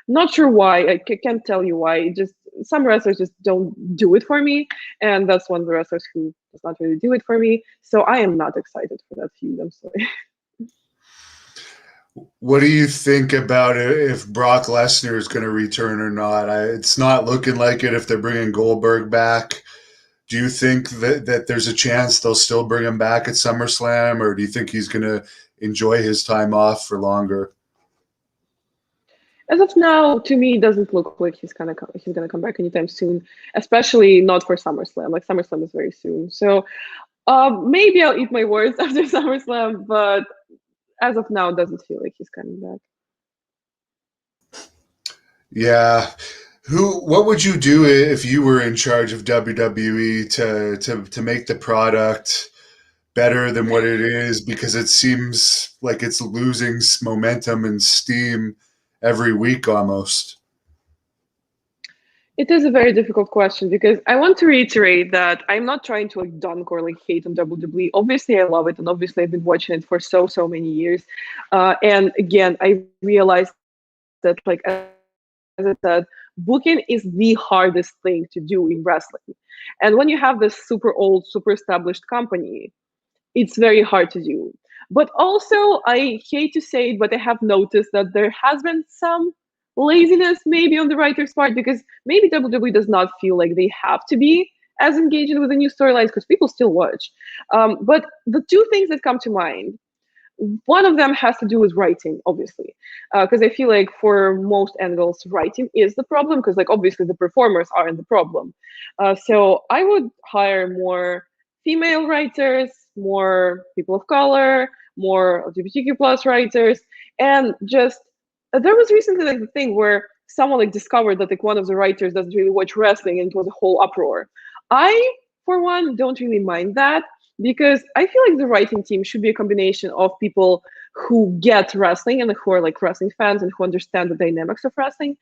Not sure why. I can't tell you why. It just some wrestlers just don't do it for me, and that's one of the wrestlers who does not really do it for me. So I am not excited for that feud. I'm sorry. What do you think about it if Brock Lesnar is going to return or not? It's not looking like it if they're bringing Goldberg back. Do you think that there's a chance they'll still bring him back at SummerSlam, or do you think he's going to enjoy his time off for longer? As of now, to me, it doesn't look like he's gonna come back anytime soon. Especially not for SummerSlam. Like SummerSlam is very soon. So maybe I'll eat my words after SummerSlam, but as of now, it doesn't feel like he's coming back. Yeah. What would you do if you were in charge of WWE to make the product better than what it is? Because it seems like it's losing momentum and steam every week almost. It is a very difficult question because I want to reiterate that I'm not trying to like dunk or like hate on WWE. Obviously, I love it, and obviously, I've been watching it for so many years. And again, I realized that like as I said, booking is the hardest thing to do in wrestling. And when you have this super old, super established company, it's very hard to do. But also, I hate to say it, but I have noticed that there has been some laziness maybe on the writer's part because maybe WWE does not feel like they have to be as engaging with the new storylines because people still watch. But the two things that come to mind, one of them has to do with writing, obviously, because I feel like for most angles, writing is the problem because, like, obviously the performers aren't the problem. So I would hire more female writers, more people of color, more LGBTQ plus writers, and just there was recently like the thing where someone like discovered that like one of the writers doesn't really watch wrestling, and it was a whole uproar. I, for one, don't really mind that because I feel like the writing team should be a combination of people who get wrestling and who are like wrestling fans and who understand the dynamics of wrestling,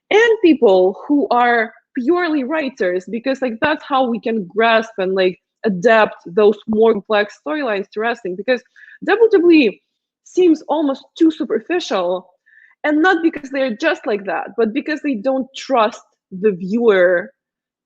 and people who are purely writers, because like that's how we can grasp and like adapt those more complex storylines to wrestling, because WWE seems almost too superficial, and not because they're just like that, but because they don't trust the viewer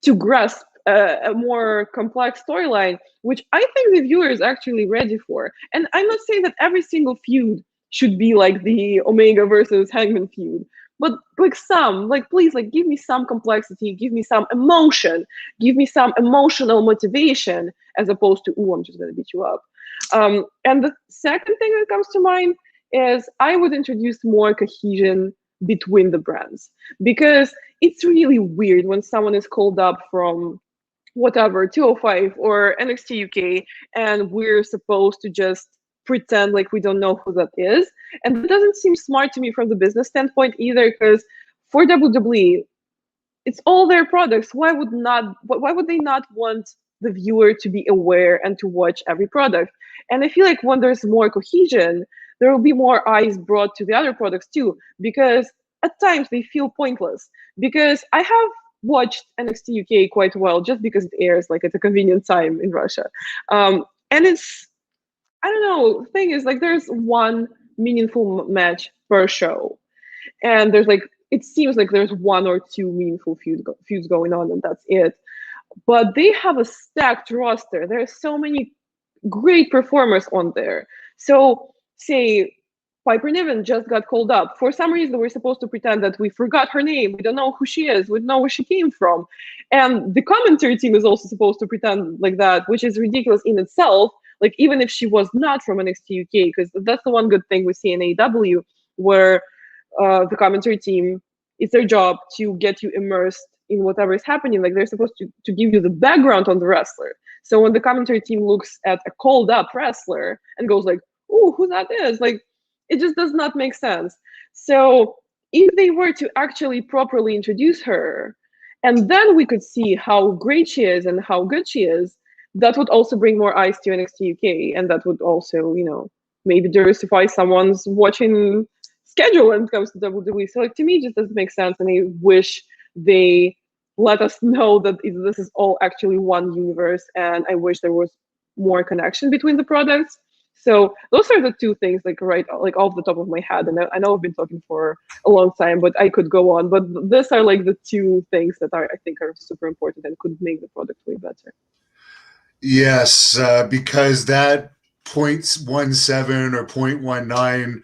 to grasp a more complex storyline, which I think the viewer is actually ready for. And I'm not saying that every single feud should be like the Omega versus Hangman feud, but like some, like please, like give me some complexity, give me some emotion, give me some emotional motivation, as opposed to, ooh, I'm just gonna beat you up. And the second thing that comes to mind is I would introduce more cohesion between the brands, because it's really weird when someone is called up from whatever 205 or NXT UK, and we're supposed to just pretend like we don't know who that is. And that doesn't seem smart to me from the business standpoint either, because for WWE, it's all their products. Why would they not want the viewer to be aware and to watch every product? And I feel like when there's more cohesion, there will be more eyes brought to the other products too, because at times they feel pointless. Because I have watched NXT UK quite well just because it airs like at a convenient time in Russia. And it's, I don't know, the thing is like there's one meaningful match per show, and there's like, it seems like there's one or two meaningful feuds going on, and that's it. But they have a stacked roster. There are so many great performers on there. So say Piper Niven just got called up. For some reason, we're supposed to pretend that we forgot her name. We don't know who she is. We don't know where she came from. And the commentary team is also supposed to pretend like that, which is ridiculous in itself. Like, even if she was not from NXT UK, because that's the one good thing we see in AEW, where the commentary team, it's their job to get you immersed in whatever is happening. Like, they're supposed to give you the background on the wrestler. So when the commentary team looks at a called up wrestler and goes like, "Ooh, who that is?" Like, it just does not make sense. So if they were to actually properly introduce her, and then we could see how great she is and how good she is, that would also bring more eyes to NXT UK, and that would also, maybe diversify someone's watching schedule when it comes to WWE. So, like, to me, it just doesn't make sense, and I wish they let us know that this is all actually one universe, and I wish there was more connection between the products. So those are the two things, like, right, like off the top of my head. And I know I've been talking for a long time, but I could go on. But these are like the two things that I think are super important and could make the product way better. Yes, because that 0.17 or 0.19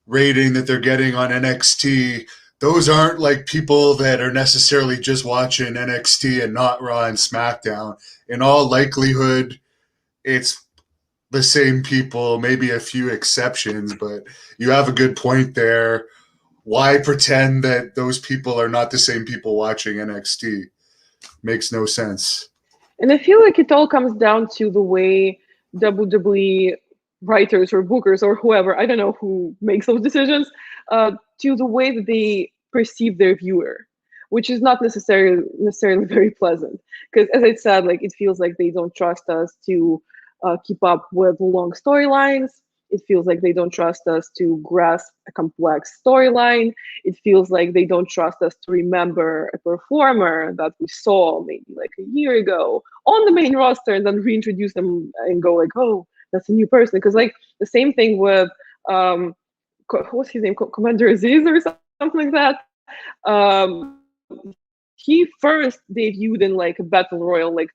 rating that they're getting on NXT, those aren't like people that are necessarily just watching NXT and not Raw and SmackDown. In all likelihood, it's the same people, maybe a few exceptions, but you have a good point there. Why pretend that those people are not the same people watching NXT? Makes no sense. And I feel like it all comes down to the way WWE writers or bookers or whoever, I don't know who makes those decisions, to the way that they perceive their viewer, which is not necessarily very pleasant. Because as I said, like, it feels like they don't trust us to keep up with long storylines. It feels like they don't trust us to grasp a complex storyline. It feels like they don't trust us to remember a performer that we saw maybe like a year ago on the main roster and then reintroduce them and go like, oh, that's a new person. Because like the same thing with, what's his name? Commander Aziz or something like that. He first debuted in like a battle royal like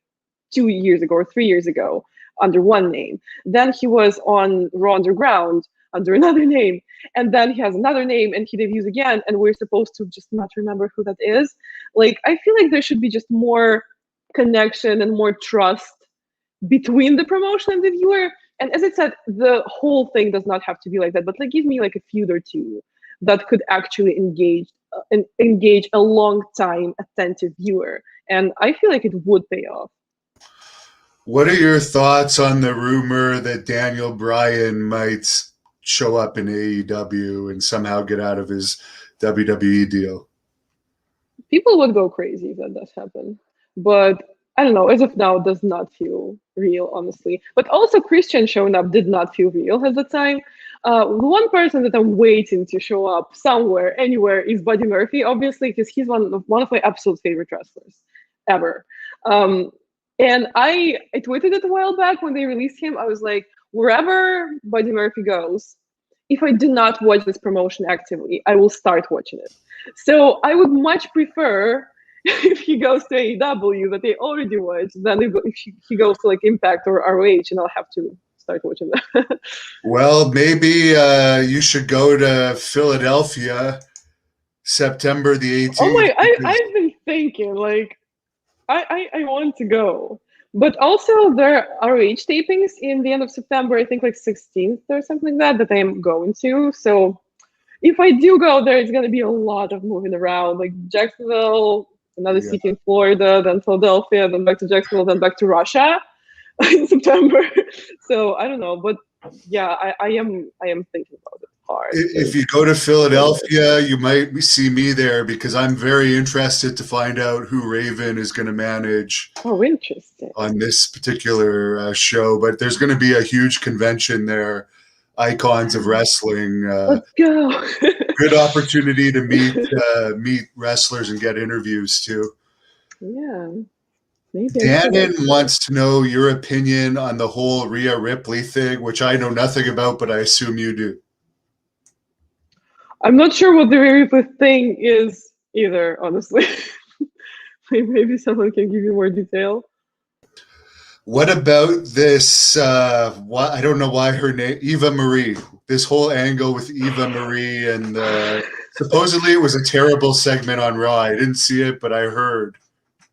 2 years ago or 3 years ago under one name. Then he was on Raw Underground under another name. And then he has another name and he debuts again. And we're supposed to just not remember who that is. Like, I feel like there should be just more connection and more trust between the promotion and the viewer. And as I said, the whole thing does not have to be like that, but like, give me like a feud or two that could actually engage a long time attentive viewer. And I feel like it would pay off. What are your thoughts on the rumor that Daniel Bryan might show up in AEW and somehow get out of his WWE deal? People would go crazy if that does happen. But I don't know, as of now, it does not feel real, honestly. But also, Christian showing up did not feel real at the time. The one person that I'm waiting to show up somewhere, anywhere, is Buddy Murphy, obviously, because he's one of my absolute favorite wrestlers ever. Um, and I tweeted it a while back when they released him. I was like, wherever Buddy Murphy goes, if I do not watch this promotion actively, I will start watching it. So I would much prefer if he goes to AEW that they already watch than if he goes to like Impact or ROH, and I'll have to start watching that. Well, maybe you should go to Philadelphia September the Oh 18th. my, I've been thinking like I want to go. But also there are ROH tapings in the end of September, I think like 16th or something like that I'm going to. So if I do go there, it's going to be a lot of moving around, like Jacksonville, another Yeah. city in Florida, then Philadelphia, then back to Jacksonville, then back to Russia in September. So I don't know, but yeah, I am thinking about it hard. If you go to Philadelphia, you might see me there because I'm very interested to find out who Raven is going to manage Oh, interesting. on this particular show. But there's going to be a huge convention there, icons of wrestling. Let's go. Good opportunity to meet wrestlers and get interviews too. Yeah, maybe I should. Dannon wants to know your opinion on the whole Rhea Ripley thing, which I know nothing about, but I assume you do. I'm not sure what the Raripa thing is either, honestly. Maybe someone can give you more detail. What about this? I don't know why her name, Eva Marie. This whole angle with Eva Marie, and supposedly it was a terrible segment on Raw. I didn't see it, but I heard.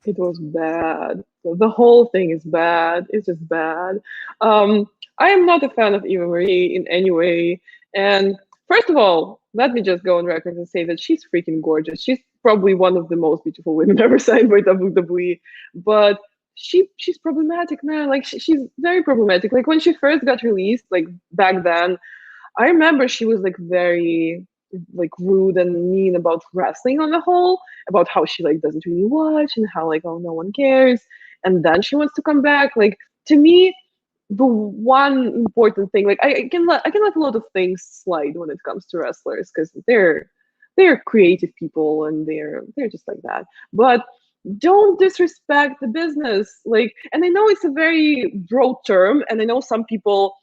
It was bad. The whole thing is bad. It's just bad. I am not a fan of Eva Marie in any way. And first of all, let me just go on record and say that she's freaking gorgeous. She's probably one of the most beautiful women ever signed by WWE. But she's problematic, man. Like she's very problematic. Like when she first got released, like back then, I remember she was like very like rude and mean about wrestling on the whole, about how she like doesn't really watch and how like oh no one cares. And then she wants to come back. Like to me, the one important thing, like I can let a lot of things slide when it comes to wrestlers because they're creative people and they're just like that. But don't disrespect the business. Like, and I know it's a very broad term, and I know some people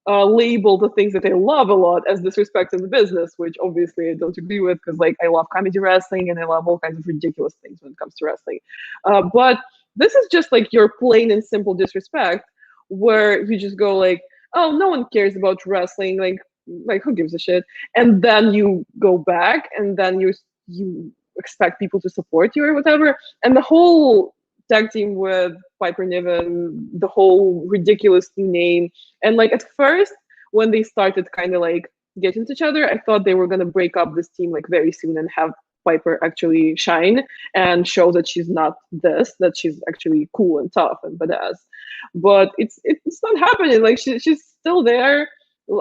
label the things that I love a lot as disrespecting the business, which obviously I don't agree with because like I love comedy wrestling and I love all kinds of ridiculous things when it comes to wrestling. But this is just like your plain and simple disrespect where you just go like, oh, no one cares about wrestling, like who gives a shit? And then you go back and then you expect people to support you or whatever. And the whole tag team with Piper Niven, the whole ridiculous new name. And like at first, when they started kind of like getting to each other, I thought they were gonna break up this team like very soon and have Piper actually shine and show that she's not this, that she's actually cool and tough and badass. But it's not happening. Like she's still there.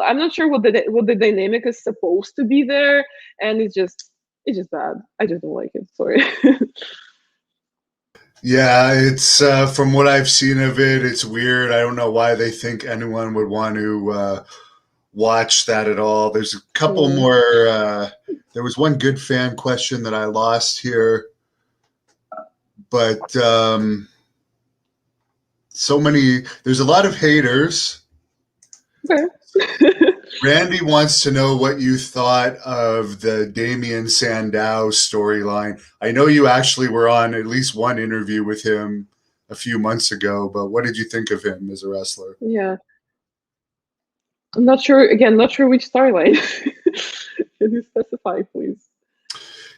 I'm not sure what the dynamic is supposed to be there, and it's just bad. I just don't like it. Sorry. Yeah, it's from what I've seen of it, it's weird. I don't know why they think anyone would want to watch that at all. There's a couple more. There was one good fan question that I lost here, but so many. There's a lot of haters. Okay. Randy wants to know what you thought of the Damien Sandow storyline. I know you actually were on at least one interview with him a few months ago, but what did you think of him as a wrestler? Yeah. I'm not sure, again, not sure which storyline. Can you specify, please?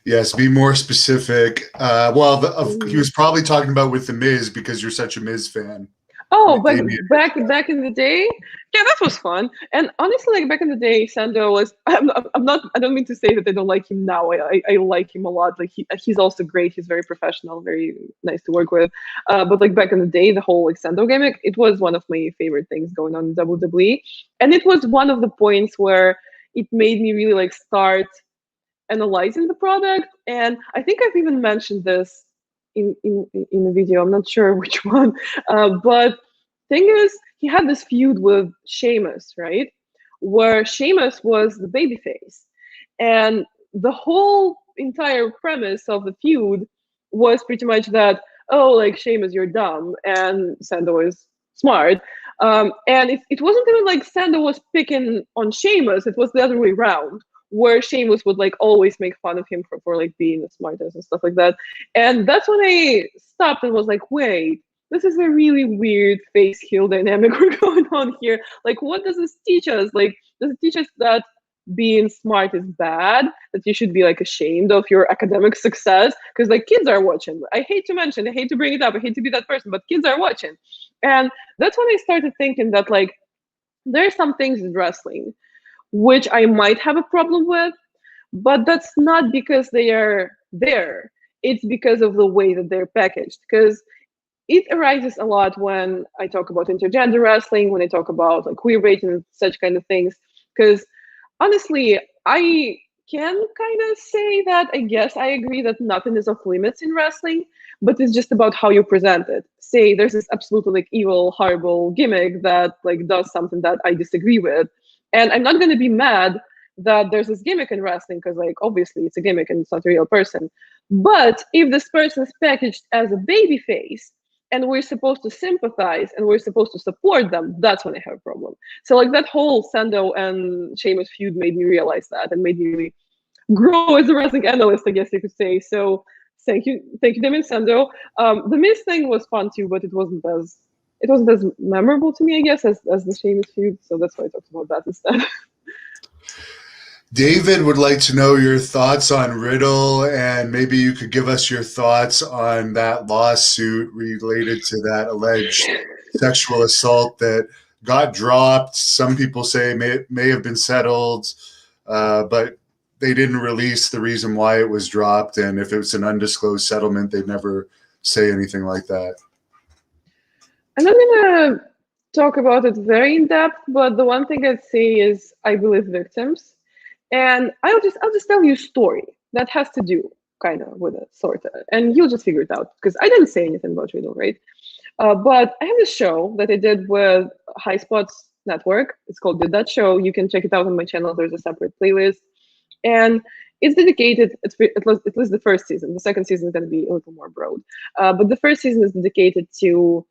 Yes, be more specific. He was probably talking about with The Miz because you're such a Miz fan. Oh, but Amy. back in the day, yeah, that was fun. And honestly, like back in the day, Sando was. I'm not. I don't mean to say that I don't like him now. I like him a lot. Like he's also great. He's very professional, very nice to work with. But like back in the day, the whole like Sando gimmick, it was one of my favorite things going on in WWE, and it was one of the points where it made me really like start analyzing the product. And I think I've even mentioned this in a video. I'm not sure which one, but thing is, he had this feud with Sheamus, right? Where Sheamus was the babyface, and the whole entire premise of the feud was pretty much that, oh, like Sheamus, you're dumb, and Sando is smart. And it wasn't even like Sando was picking on Sheamus; it was the other way around, where Sheamus would like always make fun of him for like being the smartest and stuff like that. And that's when I stopped and was like, wait, this is a really weird face heel dynamic we're going on here. Like, what does this teach us? Like, does it teach us that being smart is bad, that you should be like ashamed of your academic success? Because like kids are watching. I hate to bring it up, I hate to be that person, but kids are watching. And that's when I started thinking that like there are some things in wrestling which I might have a problem with, but that's not because they are there. It's because of the way that they're packaged. Because it arises a lot when I talk about intergender wrestling, when I talk about like queer baiting and such kind of things. Because honestly, I can kind of say that I guess I agree that nothing is off limits in wrestling, but it's just about how you present it. Say there's this absolutely like evil, horrible gimmick that like does something that I disagree with, and I'm not going to be mad that there's this gimmick in wrestling because like obviously it's a gimmick and it's not a real person. But if this person is packaged as a baby face and we're supposed to sympathize and we're supposed to support them, that's when I have a problem. So like that whole Sando and Sheamus feud made me realize that and made me really grow as a wrestling analyst, I guess you could say. So thank you, Damien Sando. The Miz thing was fun too, but it wasn't as memorable to me, I guess, as the Sheamus feud. So that's why I talked about that instead. David would like to know your thoughts on Riddle, and maybe you could give us your thoughts on that lawsuit related to that alleged sexual assault that got dropped. Some people say may have been settled, but they didn't release the reason why it was dropped. And if it was an undisclosed settlement, they'd never say anything like that. I'm not gonna talk about it very in depth, but the one thing I'd say is I believe victims. And I'll just tell you a story that has to do kind of with it, sort of, and you'll just figure it out because I didn't say anything about Riddle, right? But I have this show that I did with High Spots Network. It's called Did That Show. You can check it out on my channel. There's a separate playlist, and it's dedicated. At least the first season. The second season is going to be a little more broad, but the first season is dedicated to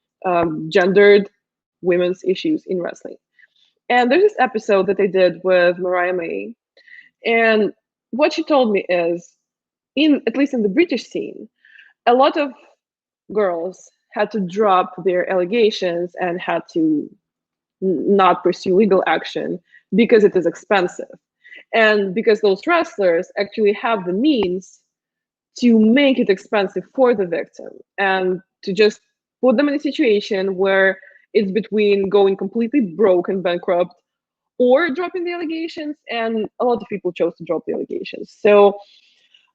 gendered women's issues in wrestling. And there's this episode that I did with Mariah May. And what she told me is, at least in the British scene, a lot of girls had to drop their allegations and had to not pursue legal action because it is expensive. And because those wrestlers actually have the means to make it expensive for the victim and to just put them in a situation where it's between going completely broke and bankrupt or dropping the allegations, and a lot of people chose to drop the allegations. So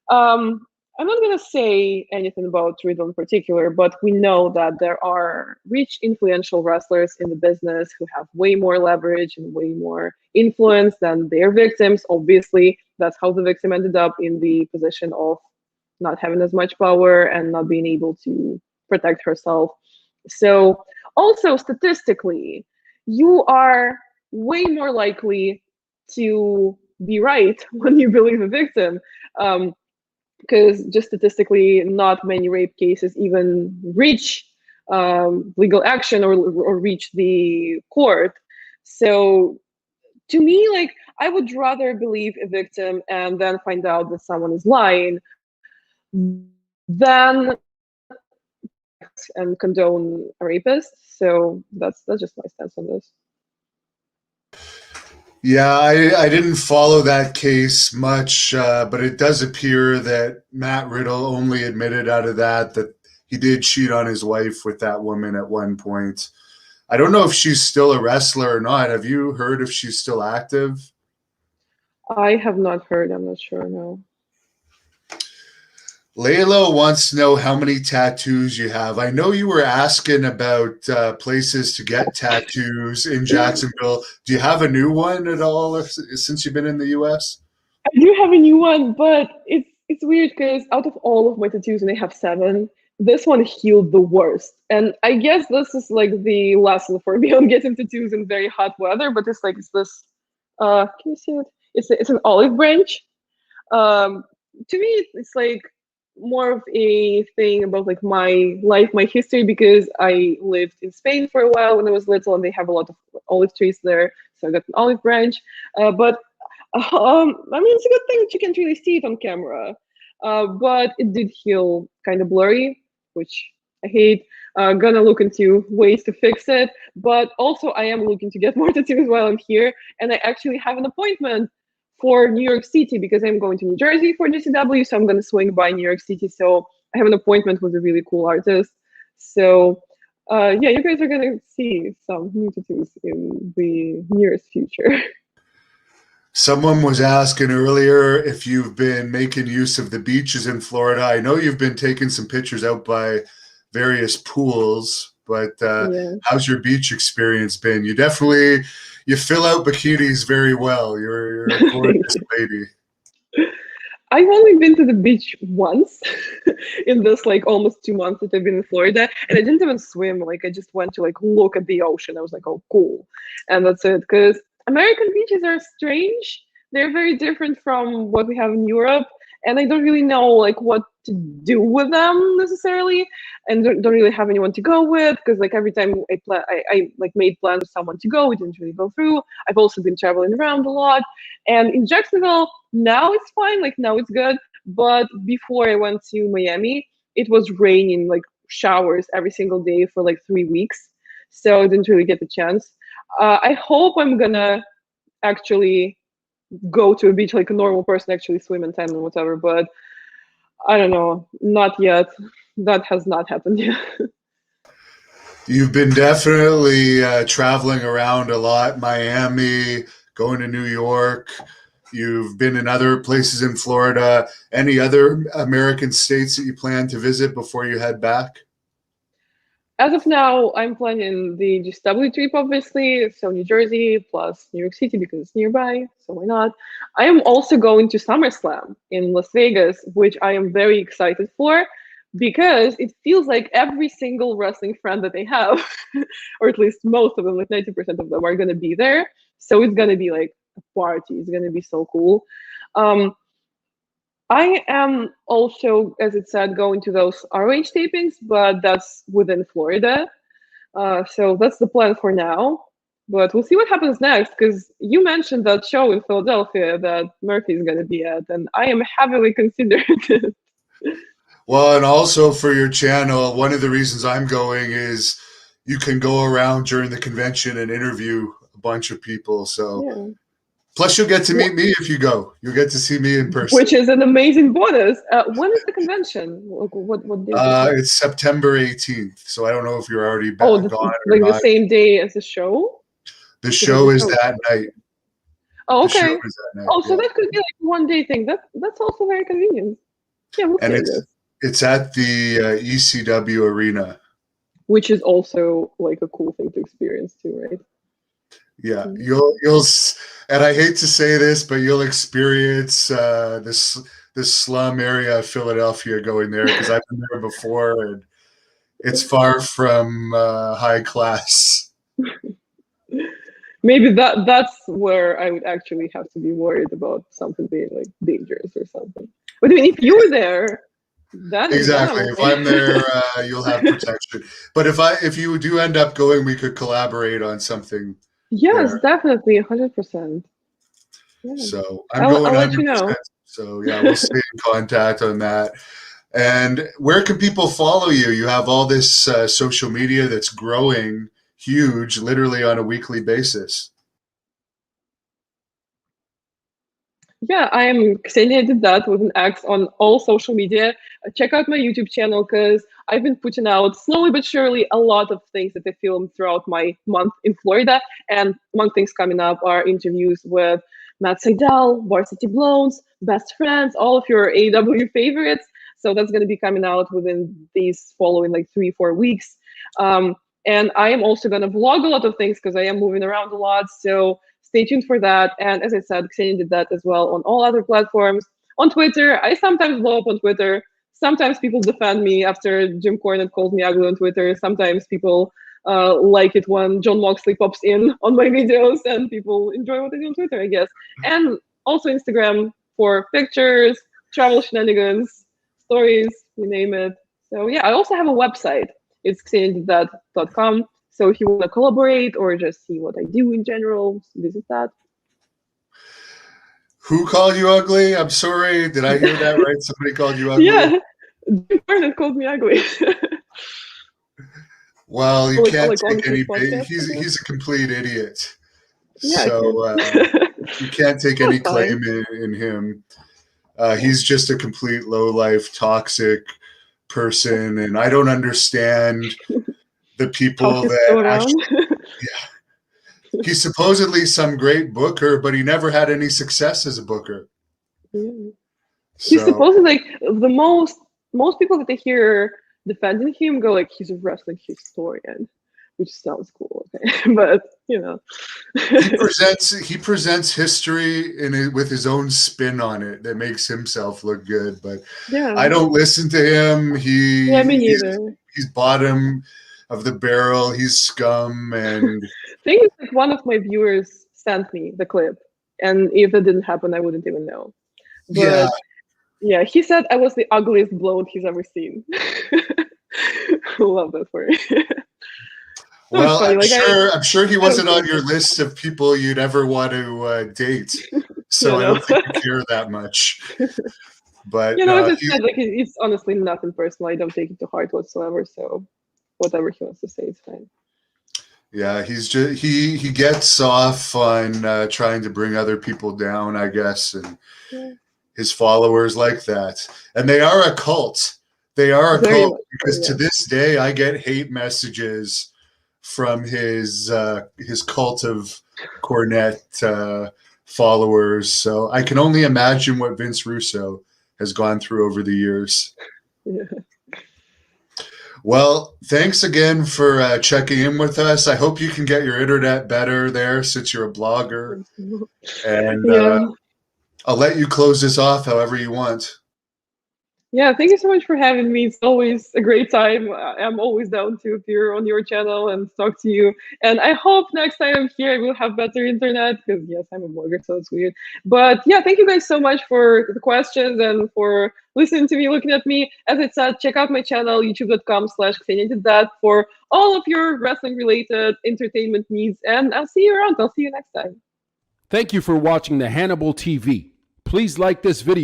I'm not going to say anything about Riddle in particular, but we know that there are rich, influential wrestlers in the business who have way more leverage and way more influence than their victims. Obviously, that's how the victim ended up in the position of not having as much power and not being able to protect herself. So also statistically, you are way more likely to be right when you believe a victim, because just statistically, not many rape cases even reach legal action or reach the court. So to me, like, I would rather believe a victim and then find out that someone is lying than and condone a rapist. So that's just my stance on this. Yeah, I didn't follow that case much, but it does appear that Matt Riddle only admitted out of that he did cheat on his wife with that woman at one point. I don't know if she's still a wrestler or not. Have you heard if she's still active? I have not heard. I'm not sure. No. Layla wants to know how many tattoos you have. I know you were asking about places to get tattoos in Jacksonville. Do you have a new one at all since you've been in the US? I do have a new one, but it's weird because out of all of my tattoos, and I have 7, this one healed the worst. And I guess this is like the lesson for me on getting tattoos in very hot weather. But it's this. Can you see it? It's an olive branch. Um, to me, it's like more of a thing about like my life, my history, because I lived in Spain for a while when I was little, and they have a lot of olive trees there. So I got an olive branch. But I mean, it's a good thing that you can't really see it on camera. But it did heal kind of blurry, which I hate. Gonna look into ways to fix it. But also, I am looking to get more tattoos while I'm here, and I actually have an appointment for New York City because I'm going to New Jersey for GCW, so I'm gonna swing by New York City. So I have an appointment with a really cool artist. So yeah, you guys are gonna see some new tattoos in the nearest future. Someone was asking earlier if you've been making use of the beaches in Florida. I know you've been taking some pictures out by various pools, but Yeah. how's your beach experience been? You fill out bikinis very well. You're a gorgeous lady. I've only been to the beach once in this like almost 2 months that I've been in Florida, and I didn't even swim. Like I just went to like look at the ocean. I was like, oh, cool, and that's it. Because American beaches are strange. They're very different from what we have in Europe, and I don't really know like what to do with them necessarily, and don't really have anyone to go with. Because like every time I like made plans with someone to go, it didn't really go through. I've also been traveling around a lot, and in Jacksonville now it's fine, like now it's good. But before I went to Miami, it was raining like showers every single day for like 3 weeks. So I didn't really get the chance. I hope I'm gonna actually go to a beach like a normal person, actually swim in time and whatever. But I don't know, not yet. That has not happened yet. You've been definitely traveling around a lot, Miami, going to New York. You've been in other places in Florida. Any other American states that you plan to visit before you head back? As of now, I'm planning the GSW trip, obviously. So New Jersey plus New York City because it's nearby. So why not? I am also going to SummerSlam in Las Vegas, which I am very excited for because it feels like every single wrestling friend that I have, or at least most of them, like 90% of them, are going to be there. So it's going to be like a party. It's going to be so cool. Um, I am also, as it said, going to those ROH tapings, but that's within Florida. So that's the plan for now. But we'll see what happens next, because you mentioned that show in Philadelphia that Murphy is going to be at, and I am heavily considering it. Well, and also for your channel, one of the reasons I'm going is you can go around during the convention and interview a bunch of people. So, Yeah. plus you'll get to meet me if you go. You'll get to see me in person. Which is an amazing bonus. When is the convention? What day is it? It's September 18th. So I don't know if you're already Oh, back on it or like the not. same day as the show? The show is that night. Oh, The show okay. is that night. Oh, so Yeah. that could be like 1 day thing. That's also very convenient. Yeah, we'll And see, I guess. it's at the ECW arena. Which is also like a cool thing to experience too, right? Yeah, and I hate to say this, but you'll experience this slum area of Philadelphia going there because I've been there before, and it's far from high class. Maybe that's where I would actually have to be worried about something being like dangerous or something. But I mean, if you're there, then Exactly. I'm If okay. I'm there, you'll have protection. But if you do end up going, we could collaborate on something Yes, there. definitely, 100%. Yeah. So I'm I'll going let you 100%. know. So yeah, we'll stay in contact on that. And where can people follow you? You have all this social media that's growing huge, literally on a weekly basis. Yeah, I am Xenia did that with an X on all social media. Check out my YouTube channel because I've been putting out slowly but surely a lot of things that I filmed throughout my month in Florida. And among things coming up are interviews with Matt Seidel, Varsity Blondes, Best Friends, all of your AW favorites. So that's going to be coming out within these following like 3-4 weeks. And I am also going to vlog a lot of things because I am moving around a lot. So stay tuned for that. And as I said, Xenia did that as well on all other platforms. On Twitter, I sometimes blow up on Twitter. Sometimes people defend me after Jim Cornette calls me ugly on Twitter. Sometimes people like it when John Moxley pops in on my videos, and people enjoy what I do on Twitter, I guess. And also Instagram for pictures, travel shenanigans, stories, you name it. So yeah, I also have a website. It's xeniadidthat.com. So if you want to collaborate or just see what I do in general, visit that. Who called you ugly? I'm sorry. Did I hear that right? Somebody called you ugly? Yeah, Jim Cornette called me ugly. Well, you can't take any. podcast. He's a complete idiot. Yeah, so you can't take any claim in him. He's just a complete low-life, toxic person, and I don't understand the people that actually, yeah. He's supposedly some great booker, but he never had any success as a booker. Yeah. He's supposedly like the most people that I hear defending him go like he's a wrestling historian, which sounds cool, okay? But you know, he presents history with his own spin on it that makes himself look good. But yeah, I don't listen to him. Me neither. He's bottom of the barrel. He's scum. And I think it's like one of my viewers sent me the clip, and if it didn't happen, I wouldn't even know. But yeah, he said I was the ugliest blonde he's ever seen. Love that for you. Well, I'm sure he wasn't on your list of people you'd ever want to date. So I don't think you care that much. But you know, it's honestly nothing personal. I don't take it to heart whatsoever. So whatever he wants to say, it's fine. Yeah, he's just he gets off on trying to bring other people down, I guess, and his followers like that. And they are a cult. They are a cult because to this day I get hate messages from his cult of Cornette followers. So I can only imagine what Vince Russo has gone through over the years. Yeah. Well, thanks again for checking in with us. I hope you can get your internet better there since you're a blogger. And I'll let you close this off however you want. Yeah, thank you so much for having me. It's always a great time. I'm always down to appear on your channel and talk to you. And I hope next time I'm here, I will have better internet because, yes, I'm a blogger, so it's weird. But yeah, thank you guys so much for the questions and for listening to me, looking at me. As I said, check out my channel, youtube.com/xeniadidthat for all of your wrestling-related entertainment needs. And I'll see you around. I'll see you next time. Thank you for watching the Hannibal TV. Please like this video.